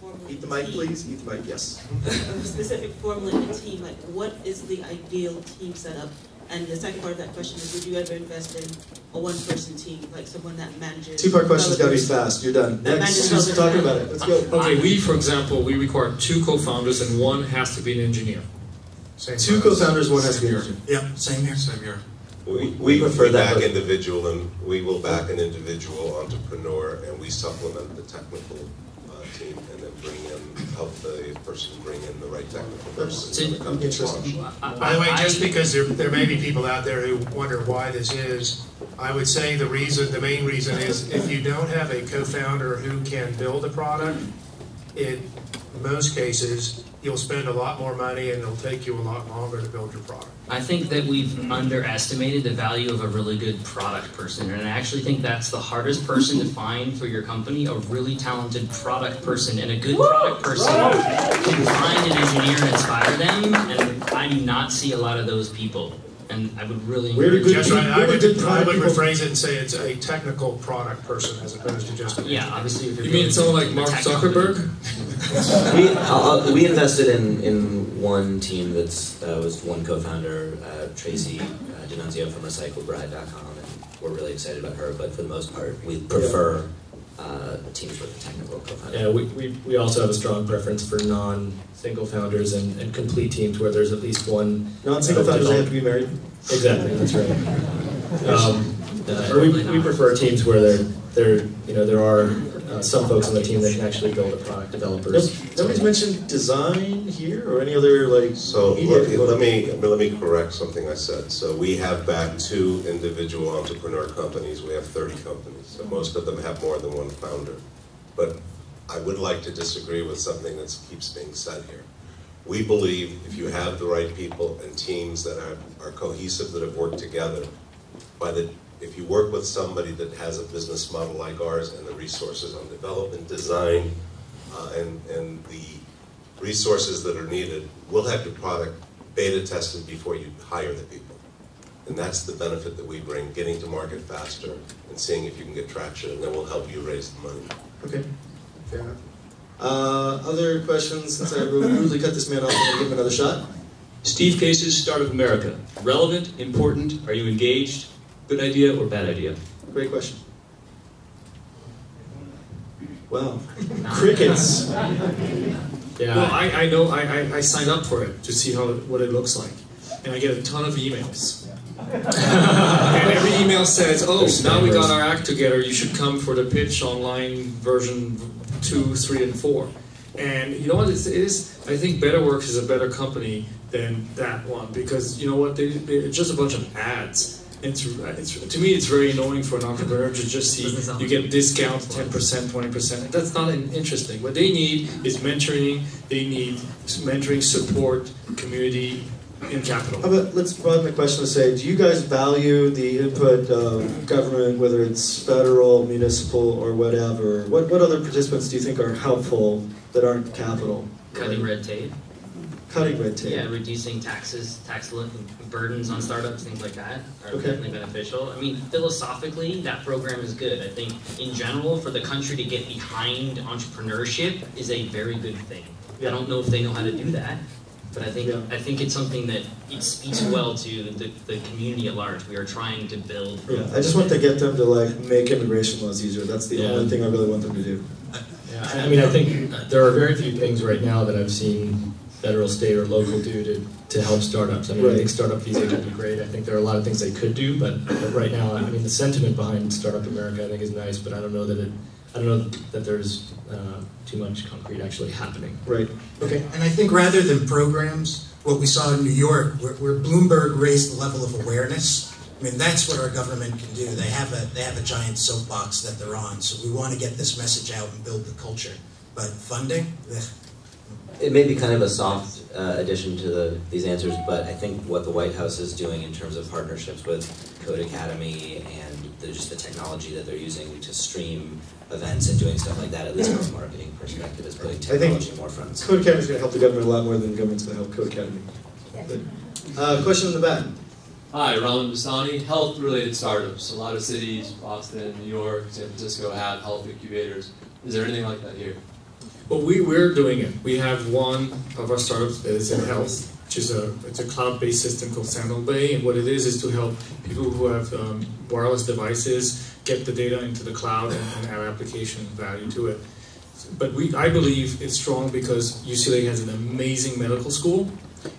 formula. Eat the mic, please. Eat the mic. Yes. A specific formula in a team. Like, what is the ideal team setup? And the second part of that question is, would you ever invest in a one-person team, like someone that manages? Two-part question's got to be fast. You're done. Next, just talking about it. Let's go. Okay, we, for example, we require 2 co-founders and 1 has to be an engineer. Two co-founders, 1 has to be an engineer. Yeah, same here. Same here. We prefer that, back but individual, and we will back an individual entrepreneur, and we supplement the technical team, and then help the person bring in the right technical person. By the way, just because there may be people out there who wonder why this is, I would say the main reason is if you don't have a co-founder who can build a product, in most cases, you'll spend a lot more money and it'll take you a lot longer to build your product. I think that we've underestimated the value of a really good product person, and I actually think that's the hardest person to find for your company, a really talented product person, and a good product person can find an engineer and inspire them, and I do not see a lot of those people. And I would really encourage I would rephrase it and say it's a technical product person as opposed to just an yeah, obviously. If you mean someone like Mark Zuckerberg? we invested in one team that's was one co-founder, Tracy Denunzio from RecycledBride.com, and we're really excited about her. But for the most part, we prefer teams with a technical co-founder. Yeah, we also have a strong preference for non-single founders and complete teams where there's at least one. Non-single founders have to be married. Exactly, that's right. We prefer teams where there are some folks on the team that can actually build a product, developers. Nobody's mentioned design here or any other So let me correct something I said. So we have back 2 individual entrepreneur companies. We have 30 companies. So most of them have more than one founder. But I would like to disagree with something that keeps being said here. We believe if you have the right people and teams that are cohesive, that have worked together, if you work with somebody that has a business model like ours and the resources on development, design, and the resources that are needed, we'll have your product beta tested before you hire the people. And that's the benefit that we bring, getting to market faster and seeing if you can get traction, and then we'll help you raise the money. Okay, fair enough. Other questions? Since I rudely cut this man off, I'm going to give him another shot. Steve Case's Startup America. Relevant, important, are you engaged? Good idea or bad idea? Great question. Wow. Crickets. Yeah. Well, I know, I signed up for it to see what it looks like. And I get a ton of emails. And every email says, oh, now we got our act together, you should come for the pitch online version 2, 3, and 4. And you know what it is? I think BetterWorks is a better company than that one, because you know what, they're just a bunch of ads. To me, it's very annoying for an entrepreneur to just see you get discount 10%, 20%. That's not interesting. What they need is mentoring. They need mentoring, support, community, and capital. How about, let's broaden the question to say, do you guys value the input of government, whether it's federal, municipal, or whatever? What other participants do you think are helpful that aren't capital? Cutting red tape. Cutting red tape. Yeah, reducing taxes, tax burdens on startups, things like that are definitely beneficial. I mean, philosophically, that program is good. I think, in general, for the country to get behind entrepreneurship is a very good thing. I don't know if they know how to do that, but I think it's something that it speaks well to the community at large. We are trying to build. Yeah, I just want to get them to make immigration laws easier. That's the only thing I really want them to do. Yeah, I mean, I think there are very few things right now that I've seen federal, state, or local do to help startups. I mean, I think startup visa would be great. I think there are a lot of things they could do, but right now, I mean, the sentiment behind Startup America I think is nice, but I don't know that there's too much concrete actually happening. Right. Okay. And I think rather than programs, what we saw in New York, where Bloomberg raised the level of awareness, I mean, that's what our government can do. They have a giant soapbox that they're on. So we want to get this message out and build the culture. But funding, it may be kind of a soft addition to these answers, but I think what the White House is doing in terms of partnerships with Code Academy and just the technology that they're using to stream events and doing stuff like that, at least from a marketing perspective, is putting technology more front. Code Academy is going to help the government a lot more than the government's going to help Code Academy. Question in the back. Hi, Raman Basani. Health-related startups. A lot of cities, Boston, New York, San Francisco, have health incubators. Is there anything like that here? Well, we're doing it. We have one of our startups that is in health, which is it's a cloud-based system called SandalBay, and what it is to help people who have wireless devices get the data into the cloud and add application value to it. But I believe it's strong because UCLA has an amazing medical school,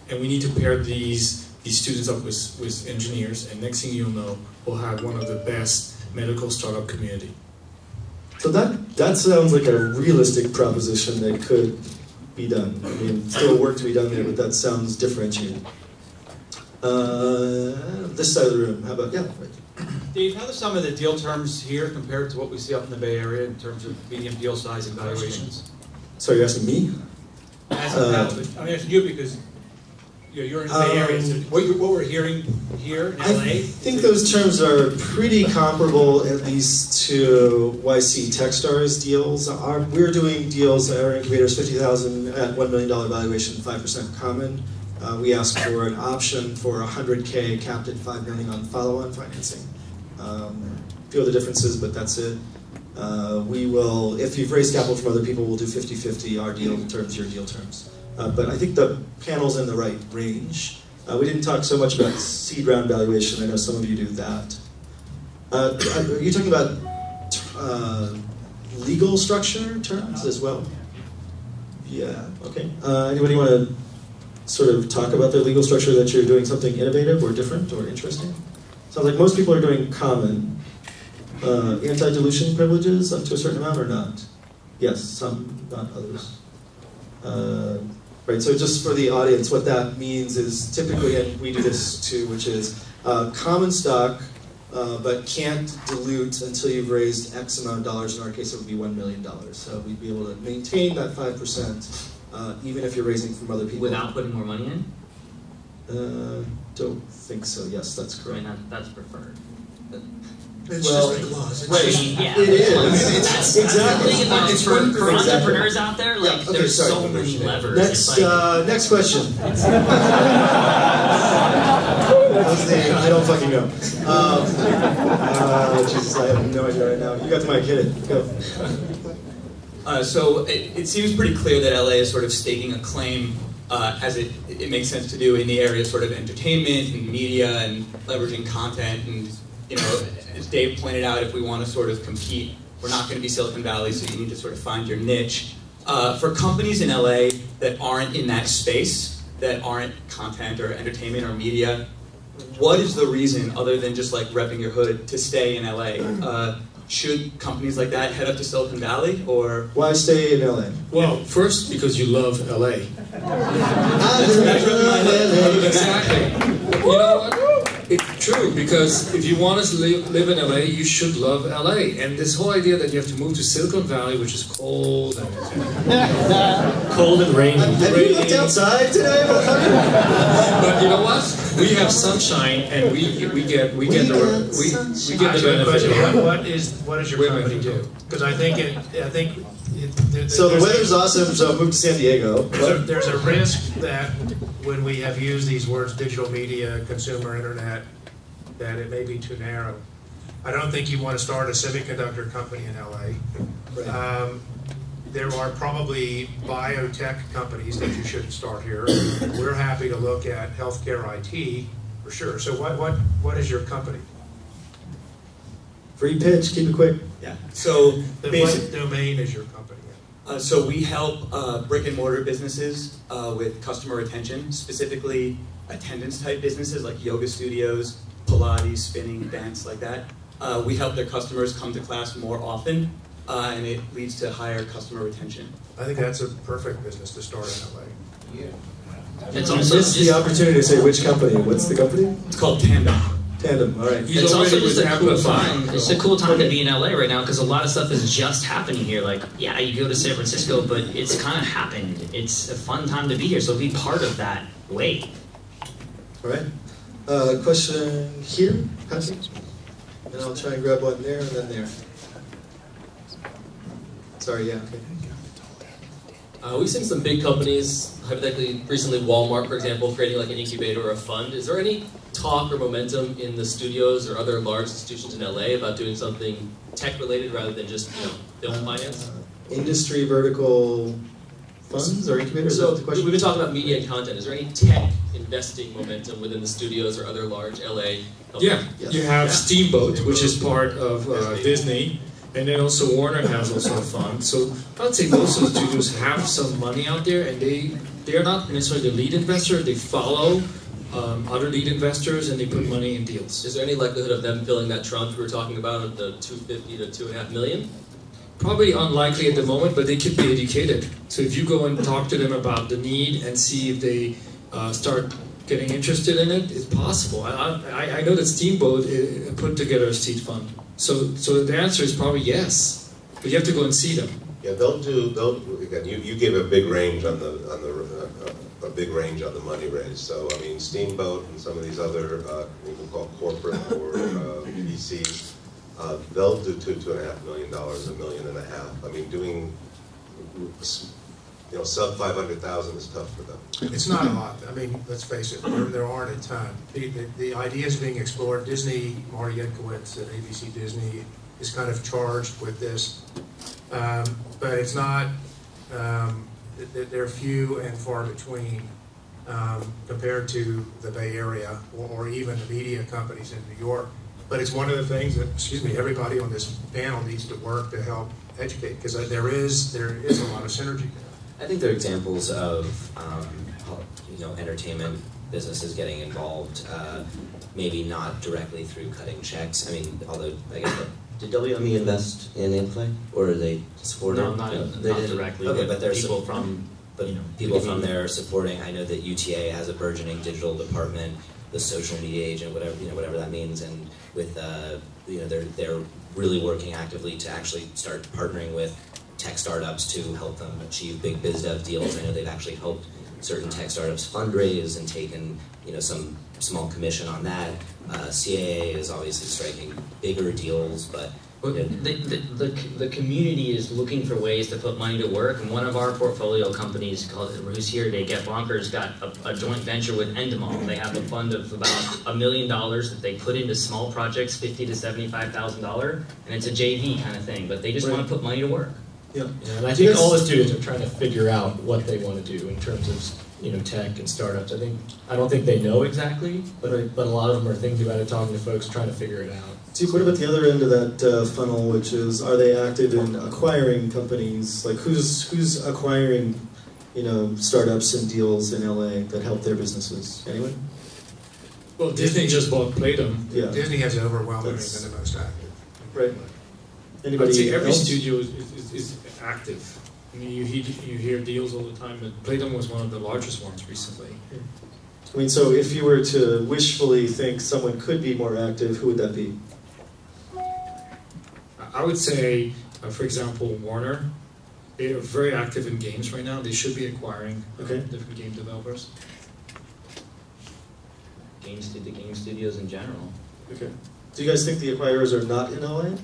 and we need to pair these students up with engineers, and next thing you'll know, we'll have one of the best medical startup community. So that sounds like a realistic proposition that could be done. I mean, still work to be done there, but that sounds differentiated. This side of the room, how about, right. Dave, how are some of the deal terms here compared to what we see up in the Bay Area in terms of medium deal size and valuations? So you're asking me? I'm asking you because you're in the Bay Area. So what we're hearing here in LA? I think those terms are pretty comparable, at least to YC Techstars deals. We're doing deals, our incubators, $50,000 at $1 million valuation, 5% common. We ask for an option for $100K capped at $5 million on follow-on financing. A few other differences, but that's it. We will, if you've raised capital from other people, we'll do 50-50, our deal terms, your deal terms. But I think the panel's in the right range. We didn't talk so much about seed round valuation. I know some of you do that. Are you talking about legal structure terms as well? Yeah, okay. Anybody want to sort of talk about their legal structure, that you're doing something innovative or different or interesting? sounds like most people are doing common. Anti-dilution privileges up to a certain amount or not? Yes, some, not others. Right, so just for the audience, what that means is typically, and we do this too, which is common stock, but can't dilute until you've raised X amount of dollars. In our case, it would be $1 million. So we'd be able to maintain that 5%, even if you're raising from other people. Without putting more money in? Don't think so. Yes, that's correct. I mean, that's preferred. It's well, just like laws. Right. Yeah. It is. I mean, that's exactly. The thing about It's for exactly. entrepreneurs out there, like, Yeah, okay, there's sorry. so many levers. Next, It's next question. I don't fucking know. Jesus, I have no idea right now. You got the mic, hit it. Go. So it seems pretty clear that LA is sort of staking a claim, as it makes sense to do in the area of sort of entertainment and media and leveraging content. And, you know, as Dave pointed out, if we want to sort of compete, we're not going to be Silicon Valley, so you need to sort of find your niche. For companies in LA that aren't in that space, that aren't content or entertainment or media, what is the reason, other than just like repping your hood, to stay in LA? Should companies like that head up to Silicon Valley, or why stay in LA? Well, first because you love LA. Exactly. You know what? It's true, because if you want to live in LA, you should love LA. And this whole idea that you have to move to Silicon Valley, which is cold and cold and rainy. Have you looked outside today? But you know what? We have sunshine, and we get the benefit. What does your company do? Because I think so the weather's awesome, so move to San Diego. There's a risk that when we have used these words, digital media, consumer internet, that it may be too narrow. I don't think you want to start a semiconductor company in LA. Right. There are probably biotech companies that you shouldn't start here. We're happy to look at healthcare IT for sure. So what is your company? Free pitch, keep it quick. Yeah. So what domain is your company? So we help brick and mortar businesses with customer retention, specifically attendance type businesses like yoga studios, Pilates, spinning, dance, like that. We help their customers come to class more often, and it leads to higher customer retention. I think that's a perfect business to start in LA. Yeah. It's also just the opportunity to say which company. What's the company? It's called Tandem. Tandem, all right. It's also just a cool time. It's a cool time to be in LA right now, because a lot of stuff is just happening here. Like, yeah, you go to San Francisco, but it's kind of happened. It's a fun time to be here, so be part of that wave. All right. Question here, Patrick? And I'll try and grab one there and then there. Sorry, yeah, okay. We've seen some big companies, hypothetically, recently Walmart, for example, creating like an incubator or a fund. Is there any talk or momentum in the studios or other large institutions in LA about doing something tech-related rather than just, you know, film finance? Industry vertical funds or incubators? So Is that the question? we've been talking about media and content. Is there any tech investing momentum within the studios or other large LA companies? Yeah, you have Steamboat, which is part of Disney. And then also Warner has also a fund. So I'd say most of the studios have some money out there, and they are not necessarily the lead investor. They follow other lead investors, and they put money in deals. Is there any likelihood of them filling that tranche we were talking about of the 250 to 2.5 million? Probably unlikely at the moment, but they could be educated. So if you go and talk to them about the need and see if they start getting interested in it, it's possible. I know that Steamboat put together a seed fund. So the answer is probably yes, but you have to go and see them. Yeah, they'll again. You gave a big range on the money raised. So I mean, Steamboat and some of these other what we call corporate or VCs, they'll do $2.5 million, $1.5 million. I mean, doing sub 500,000 is tough for them. It's not a lot. I mean, let's face it, there aren't a ton. The ideas being explored. Disney, Marty Edkowitz at ABC Disney is kind of charged with this, but it's not. They're few and far between compared to the BayArea or even the media companies in New York. But it's one of the things that, everybody on this panel needs to work to help educate, because there is a lot of synergy there. I think they're examples of entertainment businesses getting involved, maybe not directly through cutting checks. I mean, although I guess did WME invest in Amplify, or are they supporting? No, not directly. Okay, but there's people from people from there are supporting. I know that UTA has a burgeoning digital department, the social media agent, whatever that means, and with they're really working actively to actually start partnering with tech startups to help them achieve big biz dev deals. I know they've actually helped certain tech startups fundraise and taken some small commission on that. CAA is obviously striking bigger deals, but the community is looking for ways to put money to work, and one of our portfolio companies, who's here today, Get Bonkers, got a joint venture with Endemol. They have a fund of about $1 million that they put into small projects, $50,000 to $75,000, and it's a JV kind of thing, but they just want to put money to work. Yeah, and I think all the students are trying to figure out what they want to do in terms of tech and startups. I don't think they know exactly, but a lot of them are thinking about it, talking to folks, trying to figure it out. So what about the other end of that funnel, which is, are they active in acquiring companies? Like who's acquiring, startups and deals in LA that help their businesses? Anyone? Well, Disney just bought Playdom. Yeah. Disney has overwhelmingly been the most active. Right. Anybody I'd say every else? studio is active. I mean, you hear deals all the time, but Playdom was one of the largest ones recently. I mean, so if you were to wishfully think someone could be more active, who would that be? I would say, for example, Warner. They are very active in games right now. They should be acquiring different game developers. The game studios in general. Okay. Do you guys think the acquirers are not in LA?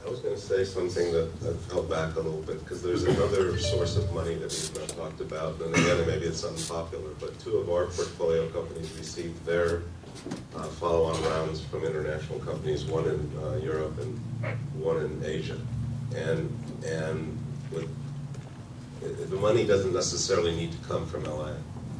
I was going to say something that I've held back a little bit, because there's another source of money that we've not talked about, and again, maybe it's unpopular, but 2 of our portfolio companies received their follow-on rounds from international companies, one in Europe and one in Asia. And the money doesn't necessarily need to come from LA.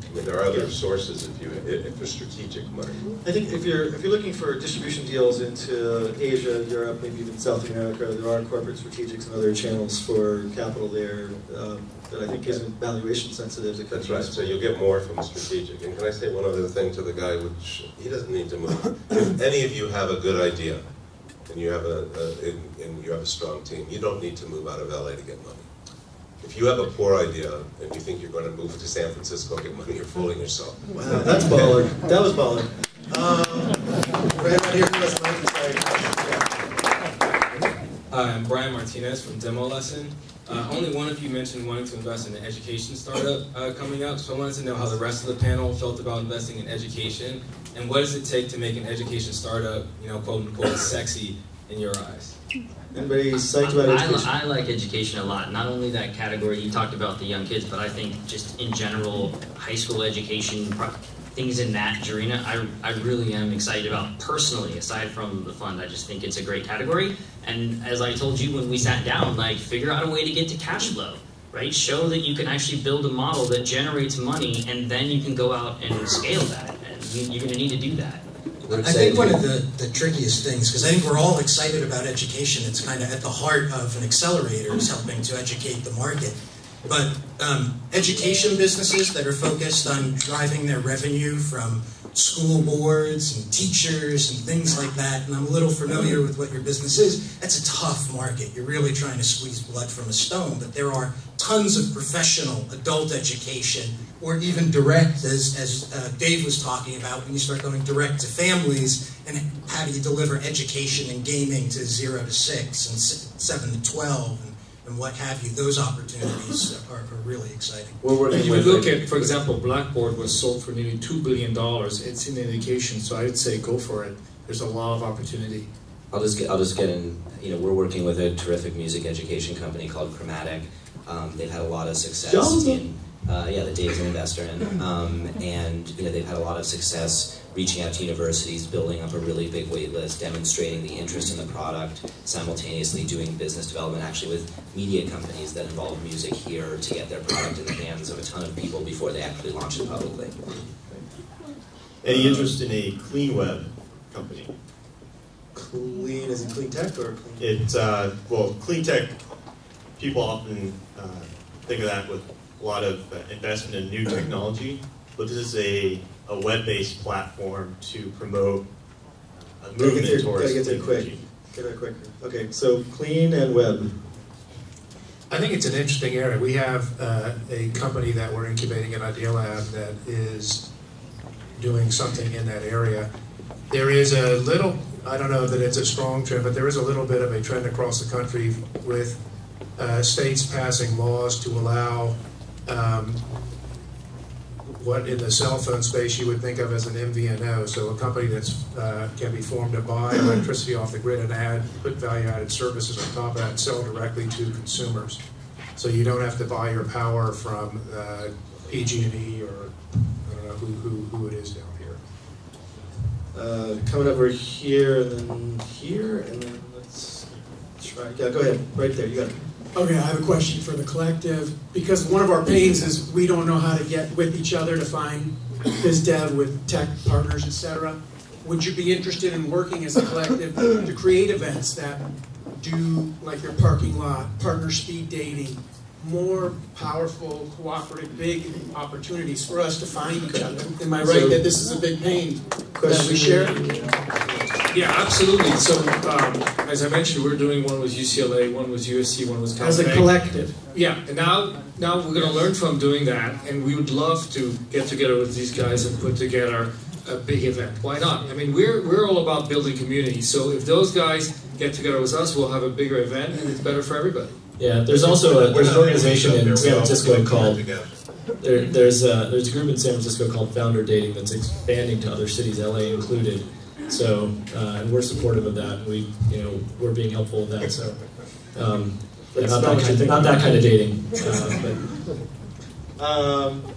I mean, there are other sources if there's strategic money. I think if you're looking for distribution deals into Asia, Europe, maybe even South America, there are corporate strategics and other channels for capital there that I think isn't valuation sensitive. That's right. So you'll get more from a strategic. And can I say one other thing to the guy, which he doesn't need to move. If any of you have a good idea and you have a strong team, you don't need to move out of LA to get money. If you have a poor idea and you think you're going to move to San Francisco and get money, you're fooling yourself. Wow, that's baller. That was baller. Right out here, who has the mic? I'm Brian Martinez from Demo Lesson. Only one of you mentioned wanting to invest in an education startup coming up, so I wanted to know how the rest of the panel felt about investing in education, and what does it take to make an education startup, quote unquote, sexy in your eyes? Anybody psyched about education? I like education a lot. Not only that category, you talked about the young kids, but I think just in general, high school education, things in that arena, I really am excited about personally, aside from the fund. I just think it's a great category. And as I told you when we sat down, figure out a way to get to cash flow, right? Show that you can actually build a model that generates money, and then you can go out and scale that. And you're going to need to do that. I think one of the trickiest things, because I think we're all excited about education, it's kind of at the heart of an accelerator, is helping to educate the market. But education businesses that are focused on driving their revenue from school boards and teachers and things like that, and I'm a little familiar with what your business is, that's a tough market. You're really trying to squeeze blood from a stone, but there are tons of professional adult education, or even direct, as Dave was talking about, when you start going direct to families, and how do you deliver education and gaming to 0 to 6 and 7 to 12, and what have you. Those opportunities are really exciting. You would look at, for example, Blackboard was sold for nearly $2 billion. It's in education, so I'd say go for it. There's a lot of opportunity. I'll just get in. We're working with a terrific music education company called Chromatic. They've had a lot of success in. The Dave's an investor in, and they've had a lot of success reaching out to universities, building up a really big wait list, demonstrating the interest in the product, simultaneously doing business development actually with media companies that involve music here to get their product in the hands of a ton of people before they actually launch it publicly. Any interest in a clean web company? Clean as in clean tech, or clean? It's clean tech. People often think of that with a lot of investment in new technology. but this is a web-based platform to promote a movement towards Gotta get there quick. Get there quicker. Okay, so clean and web. I think it's an interesting area. We have a company that we're incubating at Idealab that is doing something in that area. There is a little, I don't know that it's a strong trend, but there is a little bit of a trend across the country with states passing laws to allow what in the cell phone space you would think of as an MVNO, so a company that's can be formed to buy electricity off the grid and put value-added services on top of that and sell directly to consumers. So you don't have to buy your power from PG&E or I don't know who it is down here. Coming over here and then here and then let's try. Yeah, go ahead. Right there. You got it. Okay, I have a question for the collective, because one of our pains is we don't know how to get with each other to find biz dev with tech partners, etc. Would you be interested in working as a collective to create events that do, like your parking lot, partner speed dating, more powerful, cooperative, big opportunities for us to find each other? Am I right that this is a big pain that we share? Yeah, absolutely. So, as I mentioned, we're doing one with UCLA, one with USC, one with Cal As a collective. Yeah, and now we're going to learn from doing that, and we would love to get together with these guys and put together a big event. Why not? I mean, we're all about building community. So if those guys get together with us, we'll have a bigger event, and it's better for everybody. Yeah, there's also there's an organization in San Francisco called there's a group in San Francisco called Founder Dating that's expanding to other cities, LA included. So, and we're supportive of that, and we're being helpful with that. So, yeah, not that kind of dating.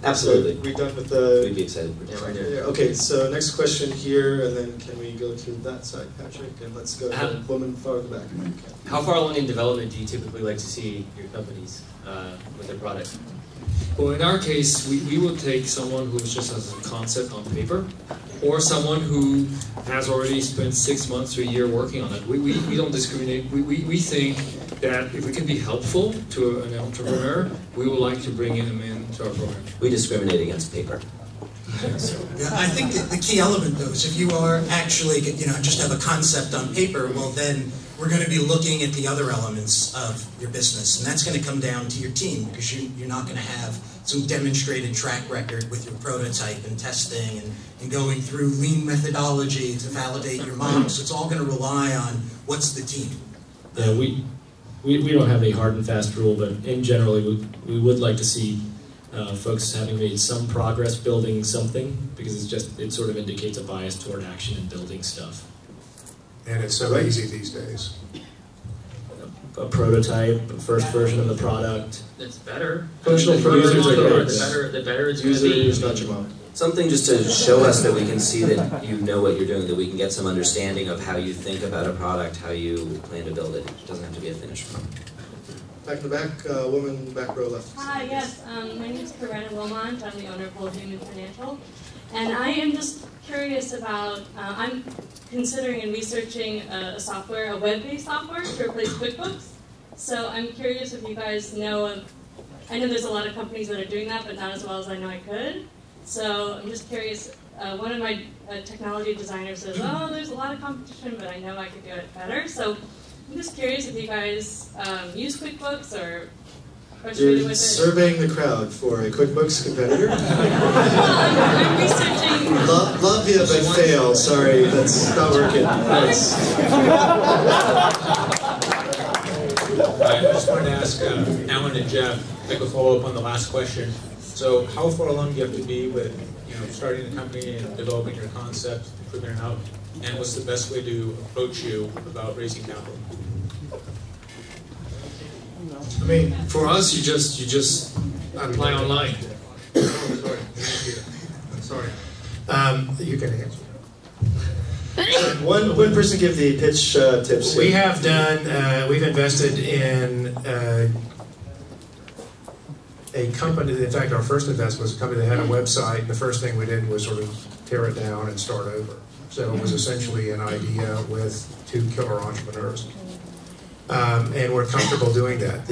Absolutely. We're done with the. We'd be excited. Yeah, right here. Okay, so next question here, and then can we go to that side, Patrick? And let's go to the woman far in the back. Okay. How far along in development do you typically like to see your companies with their product? Well, in our case, we will take someone who just has a concept on paper, or someone who has already spent 6 months to a year working on it. We don't discriminate. We think that if we can be helpful to an entrepreneur, we would like to bring them into our program. We discriminate against paper. Yeah, I think the key element, though, is if you are actually, just have a concept on paper, well, then we're going to be looking at the other elements of your business, and that's going to come down to your team, because you're not going to have some demonstrated track record with your prototype and testing and going through lean methodology to validate your model. So it's all going to rely on what's the team. Yeah, we don't have any hard and fast rule, but in general, we would like to see folks having made some progress building something, because it sort of indicates a bias toward action and building stuff. And it's so easy these days. A prototype, a first version of the product. It's better. Functional for users are good. The better it's going to be. User not your mom. Something just to show us that we can see that you know what you're doing, that we can get some understanding of how you think about a product, how you plan to build it. It doesn't have to be a finished product. Back in the back, woman back row left. Hi, yes. My name is Corinna Wilmont. I'm the owner of Whole Human Financial. And I am just curious about, I'm considering and researching a web-based software to replace QuickBooks. So I'm curious if you guys know of, I know there's a lot of companies that are doing that, but not as well as I know I could. So I'm just curious, one of my technology designers says, oh, there's a lot of competition, but I know I could do it better. So I'm just curious if you guys use QuickBooks or frustrated with it. Surveying the crowd for a QuickBooks competitor. I'm researching. Love you, but fail. Sorry, that's not working. Thanks. I just wanted to ask Alan and Jeff, like a follow-up on the last question. So, how far along do you have to be with, starting a company and developing your concept, figuring it out, and what's the best way to approach you about raising capital? I mean, for us, you just apply online. Sorry. You can answer. One person give the pitch tips. We have done, we've invested in a company, in fact our first investment was a company that had a website, and the first thing we did was sort of tear it down and start over. So it was essentially an idea with 2 killer entrepreneurs. And we're comfortable doing that.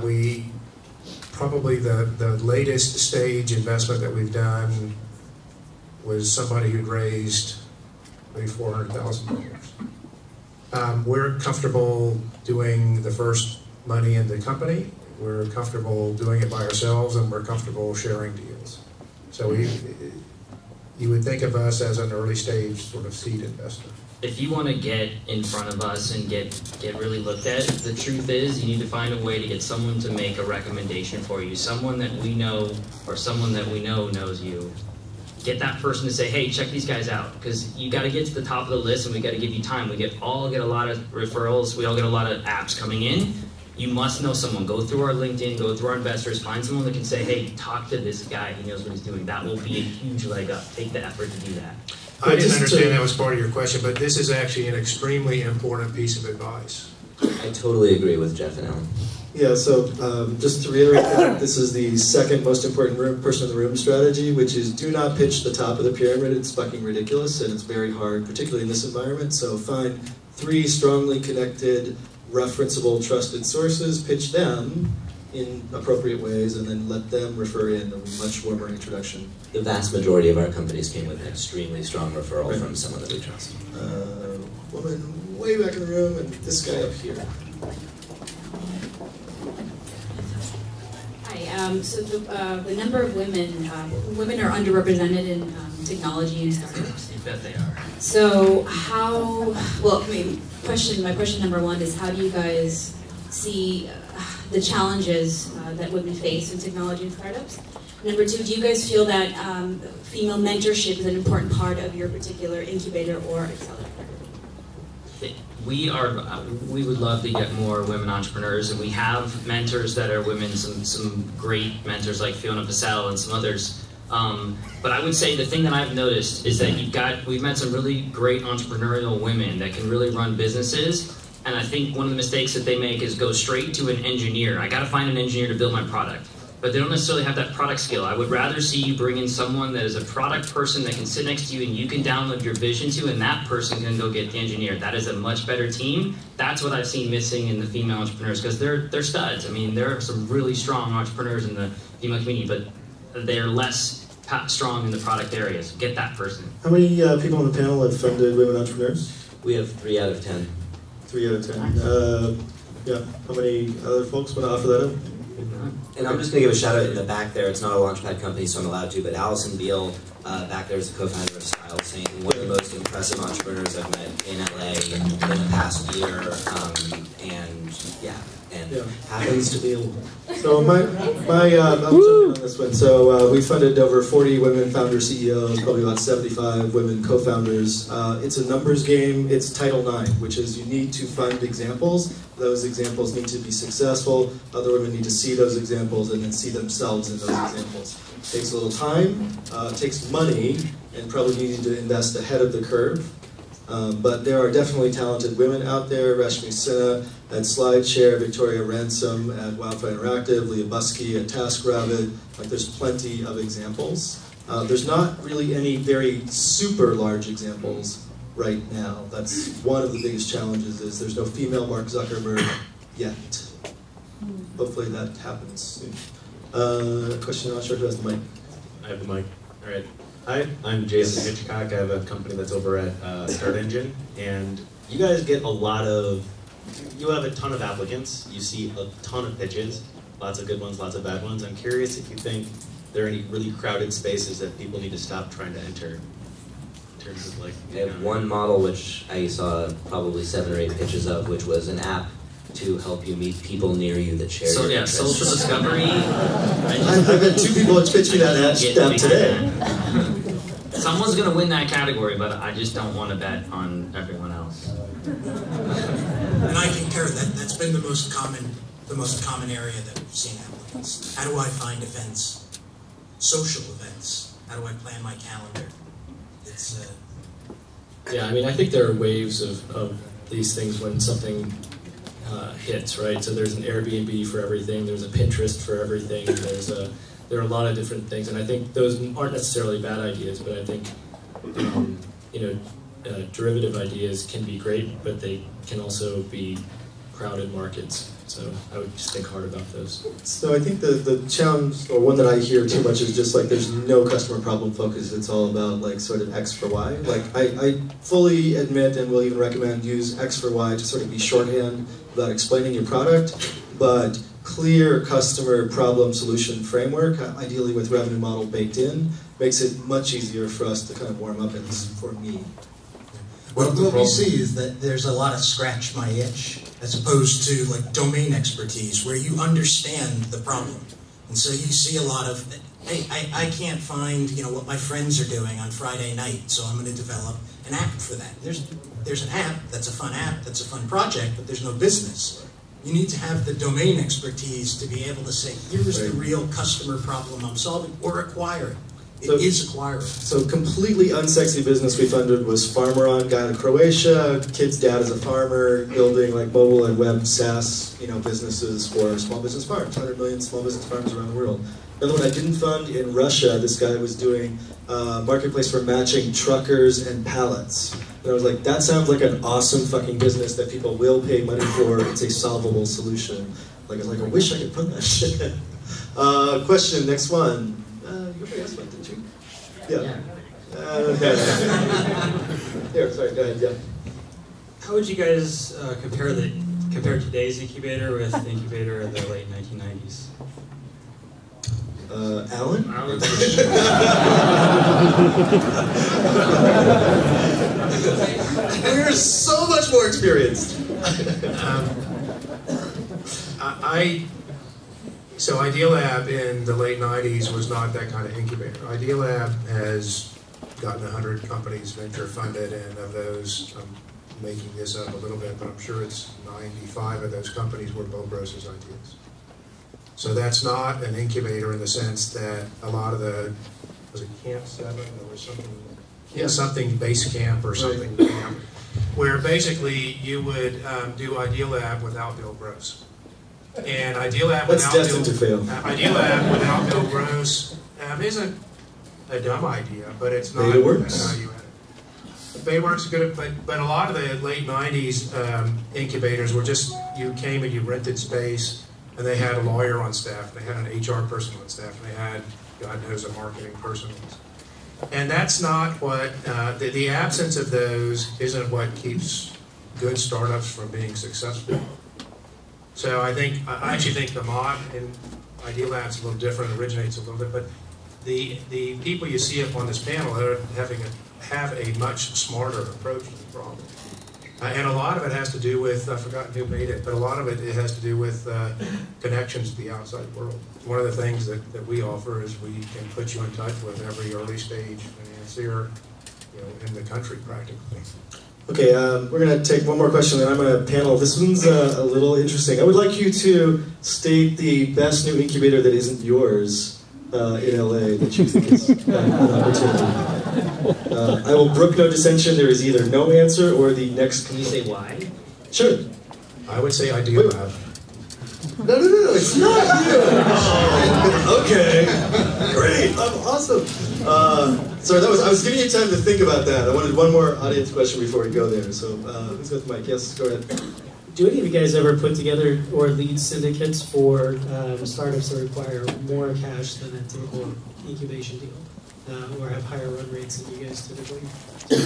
We probably the latest stage investment that we've done was somebody who'd raised maybe $400,000. We're comfortable doing the first money in the company. We're comfortable doing it by ourselves, and we're comfortable sharing deals. So you would think of us as an early stage sort of seed investor. If you want to get in front of us and get really looked at, the truth is you need to find a way to get someone to make a recommendation for you. Someone that we know or someone that we know knows you. Get that person to say, hey, check these guys out. Because you got to get to the top of the list and we got to give you time. We all get a lot of referrals. We all get a lot of apps coming in. You must know someone. Go through our LinkedIn, go through our investors, find someone that can say, hey, talk to this guy. He knows what he's doing. That will be a huge leg up. Take the effort to do that. I didn't understand that was part of your question, but this is actually an extremely important piece of advice. I totally agree with Jeff and Alan. Yeah, so just to reiterate that, this is the second most important person in the room strategy, which is do not pitch the top of the pyramid. It's fucking ridiculous, and it's very hard, particularly in this environment. So find 3 strongly connected, referenceable, trusted sources, pitch them in appropriate ways, and then let them refer in a much warmer introduction. The vast majority of our companies came with an extremely strong referral from someone that we trust. Woman way back in the room, and this guy up here. Hi, so the number of women are underrepresented in technology and startups. You bet they are. So my question number 1 is how do you guys see the challenges that women face in technology and startups? Number 2, do you guys feel that female mentorship is an important part of your particular incubator or accelerator? We would love to get more women entrepreneurs, and we have mentors that are women, some great mentors like Fiona Pacell and some others. But I would say the thing that I've noticed is that we've met some really great entrepreneurial women that can really run businesses. And I think one of the mistakes that they make is go straight to an engineer. I got to find an engineer to build my product. But they don't necessarily have that product skill. I would rather see you bring in someone that is a product person that can sit next to you and you can download your vision to, and that person can go get the engineer. That is a much better team. That's what I've seen missing in the female entrepreneurs, because they're studs. I mean, there are some really strong entrepreneurs in the female community, but they're less strong in the product area. So get that person. How many people on the panel have funded women entrepreneurs? We have 3 out of 10. 3 out of 10. Yeah. How many other folks want to offer that up? And I'm just going to give a shout out in the back there. It's not a Launchpad company, so I'm allowed to, but Allison Beal back there is the co-founder of Style, saying one of the most impressive entrepreneurs I've met in LA in the past year, and happens to be a woman. So I'll jump in on this one. So we funded over 40 women founder CEOs, probably about 75 women co-founders. It's a numbers game. It's Title IX, which is you need to fund examples. Those examples need to be successful. Other women need to see those examples and then see themselves in those examples. It takes a little time, it takes money, and probably you need to invest ahead of the curve. But there are definitely talented women out there. Rashmi Sinha at SlideShare, Victoria Ransom at Wildfire Interactive, Leah Buskey at TaskRabbit. Like, there's plenty of examples. There's not really any very super large examples right now. That's one of the biggest challenges, is there's no female Mark Zuckerberg yet. Hopefully that happens soon. Question, I'm not sure who has the mic. I have the mic. All right. Hi, I'm Jason Hitchcock. I have a company that's over at Start Engine, and you guys get you have a ton of applicants. You see a ton of pitches, lots of good ones, lots of bad ones. I'm curious if you think there are any really crowded spaces that people need to stop trying to enter. In terms of I have one model which I saw probably 7 or 8 pitches of, which was an app to help you meet people near you that share your interests. Social discovery. I've had 2 people that pitched me that app today. Someone's going to win that category, but I just don't want to bet on everyone else. And I concur that that's been the most common area that we've seen applicants. How do I find events, social events? How do I plan my calendar? It's yeah, I mean, I think there are waves of these things when something hits, right? So there's an Airbnb for everything, there's a Pinterest for everything, there are a lot of different things, and I think those aren't necessarily bad ideas, but I think derivative ideas can be great, but they can also be crowded markets. So I would just think hard about those. So I think the challenge, or one that I hear too much, is just like there's no customer problem focus. It's all about like sort of X for Y. Like I fully admit and will even recommend use X for Y to sort of be shorthand about explaining your product, but clear customer problem solution framework, ideally with revenue model baked in, makes it much easier for us to kind of warm up, at least for me. Well, what we see is that there's a lot of scratch my itch, as opposed to like domain expertise, where you understand the problem. And so you see a lot of, hey, I can't find what my friends are doing on Friday night, so I'm going to develop an app for that. There's an app, that's a fun project, but there's no business. You need to have the domain expertise to be able to say, here's the real customer problem I'm solving, or acquire it. It is acquiring. So completely unsexy business we funded was Farmer-On, guy in Croatia, kid's dad is a farmer, building like mobile and web SaaS businesses for small business farms, 100 million small business farms around the world. Another one I didn't fund in Russia, this guy was doing a marketplace for matching truckers and pallets. And I was like, that sounds like an awesome fucking business that people will pay money for. It's a solvable solution. Like, I was like, I wish I could fund that shit. Question, next one. You already asked one, didn't you? Yeah. Here, sorry, go ahead, yeah. How would you guys compare today's incubator with the incubator in the late 1990s? Alan? We're so much more experienced. So Idealab in the late 90s was not that kind of incubator. Idealab has gotten 100 companies venture funded, and of those, I'm making this up a little bit, but I'm sure it's 95 of those companies were Bill Gross's ideas. So that's not an incubator in the sense that a lot of the, was it Camp 7 or something? Yeah, something base camp or something camp, where basically you would do Idealab without Bill Gross. And Idealab Idealab without Bill Gross isn't a dumb idea, but it's not value added. Betaworks is good, but a lot of the late 90s incubators were just, you came and you rented space, and they had a lawyer on staff, they had an HR person on staff, and they had, God knows, a marketing person. And that's not what, the absence of those isn't what keeps good startups from being successful. So I actually think the mod in Idealab's a little different, Originate's a little bit, but the people you see up on this panel have a much smarter approach to the problem. And a lot of it has to do with, I've forgotten who made it, but a lot of it has to do with connections to the outside world. One of the things that we offer is we can put you in touch with every early stage financier in the country practically. Okay, we're going to take one more question, and I'm going to panel. This one's a little interesting. I would like you to state the best new incubator that isn't yours in LA that you think is an opportunity. I will brook no dissension. There is either no answer or the next. Can you say why? Sure. I would say Idealab. No, it's not you. Okay, great, awesome. Sorry, I was giving you time to think about that. I wanted one more audience question before we go there. So who's got the mic? Yes, go ahead. Do any of you guys ever put together or lead syndicates for startups that require more cash than a typical incubation deal, or have higher run rates than you guys typically do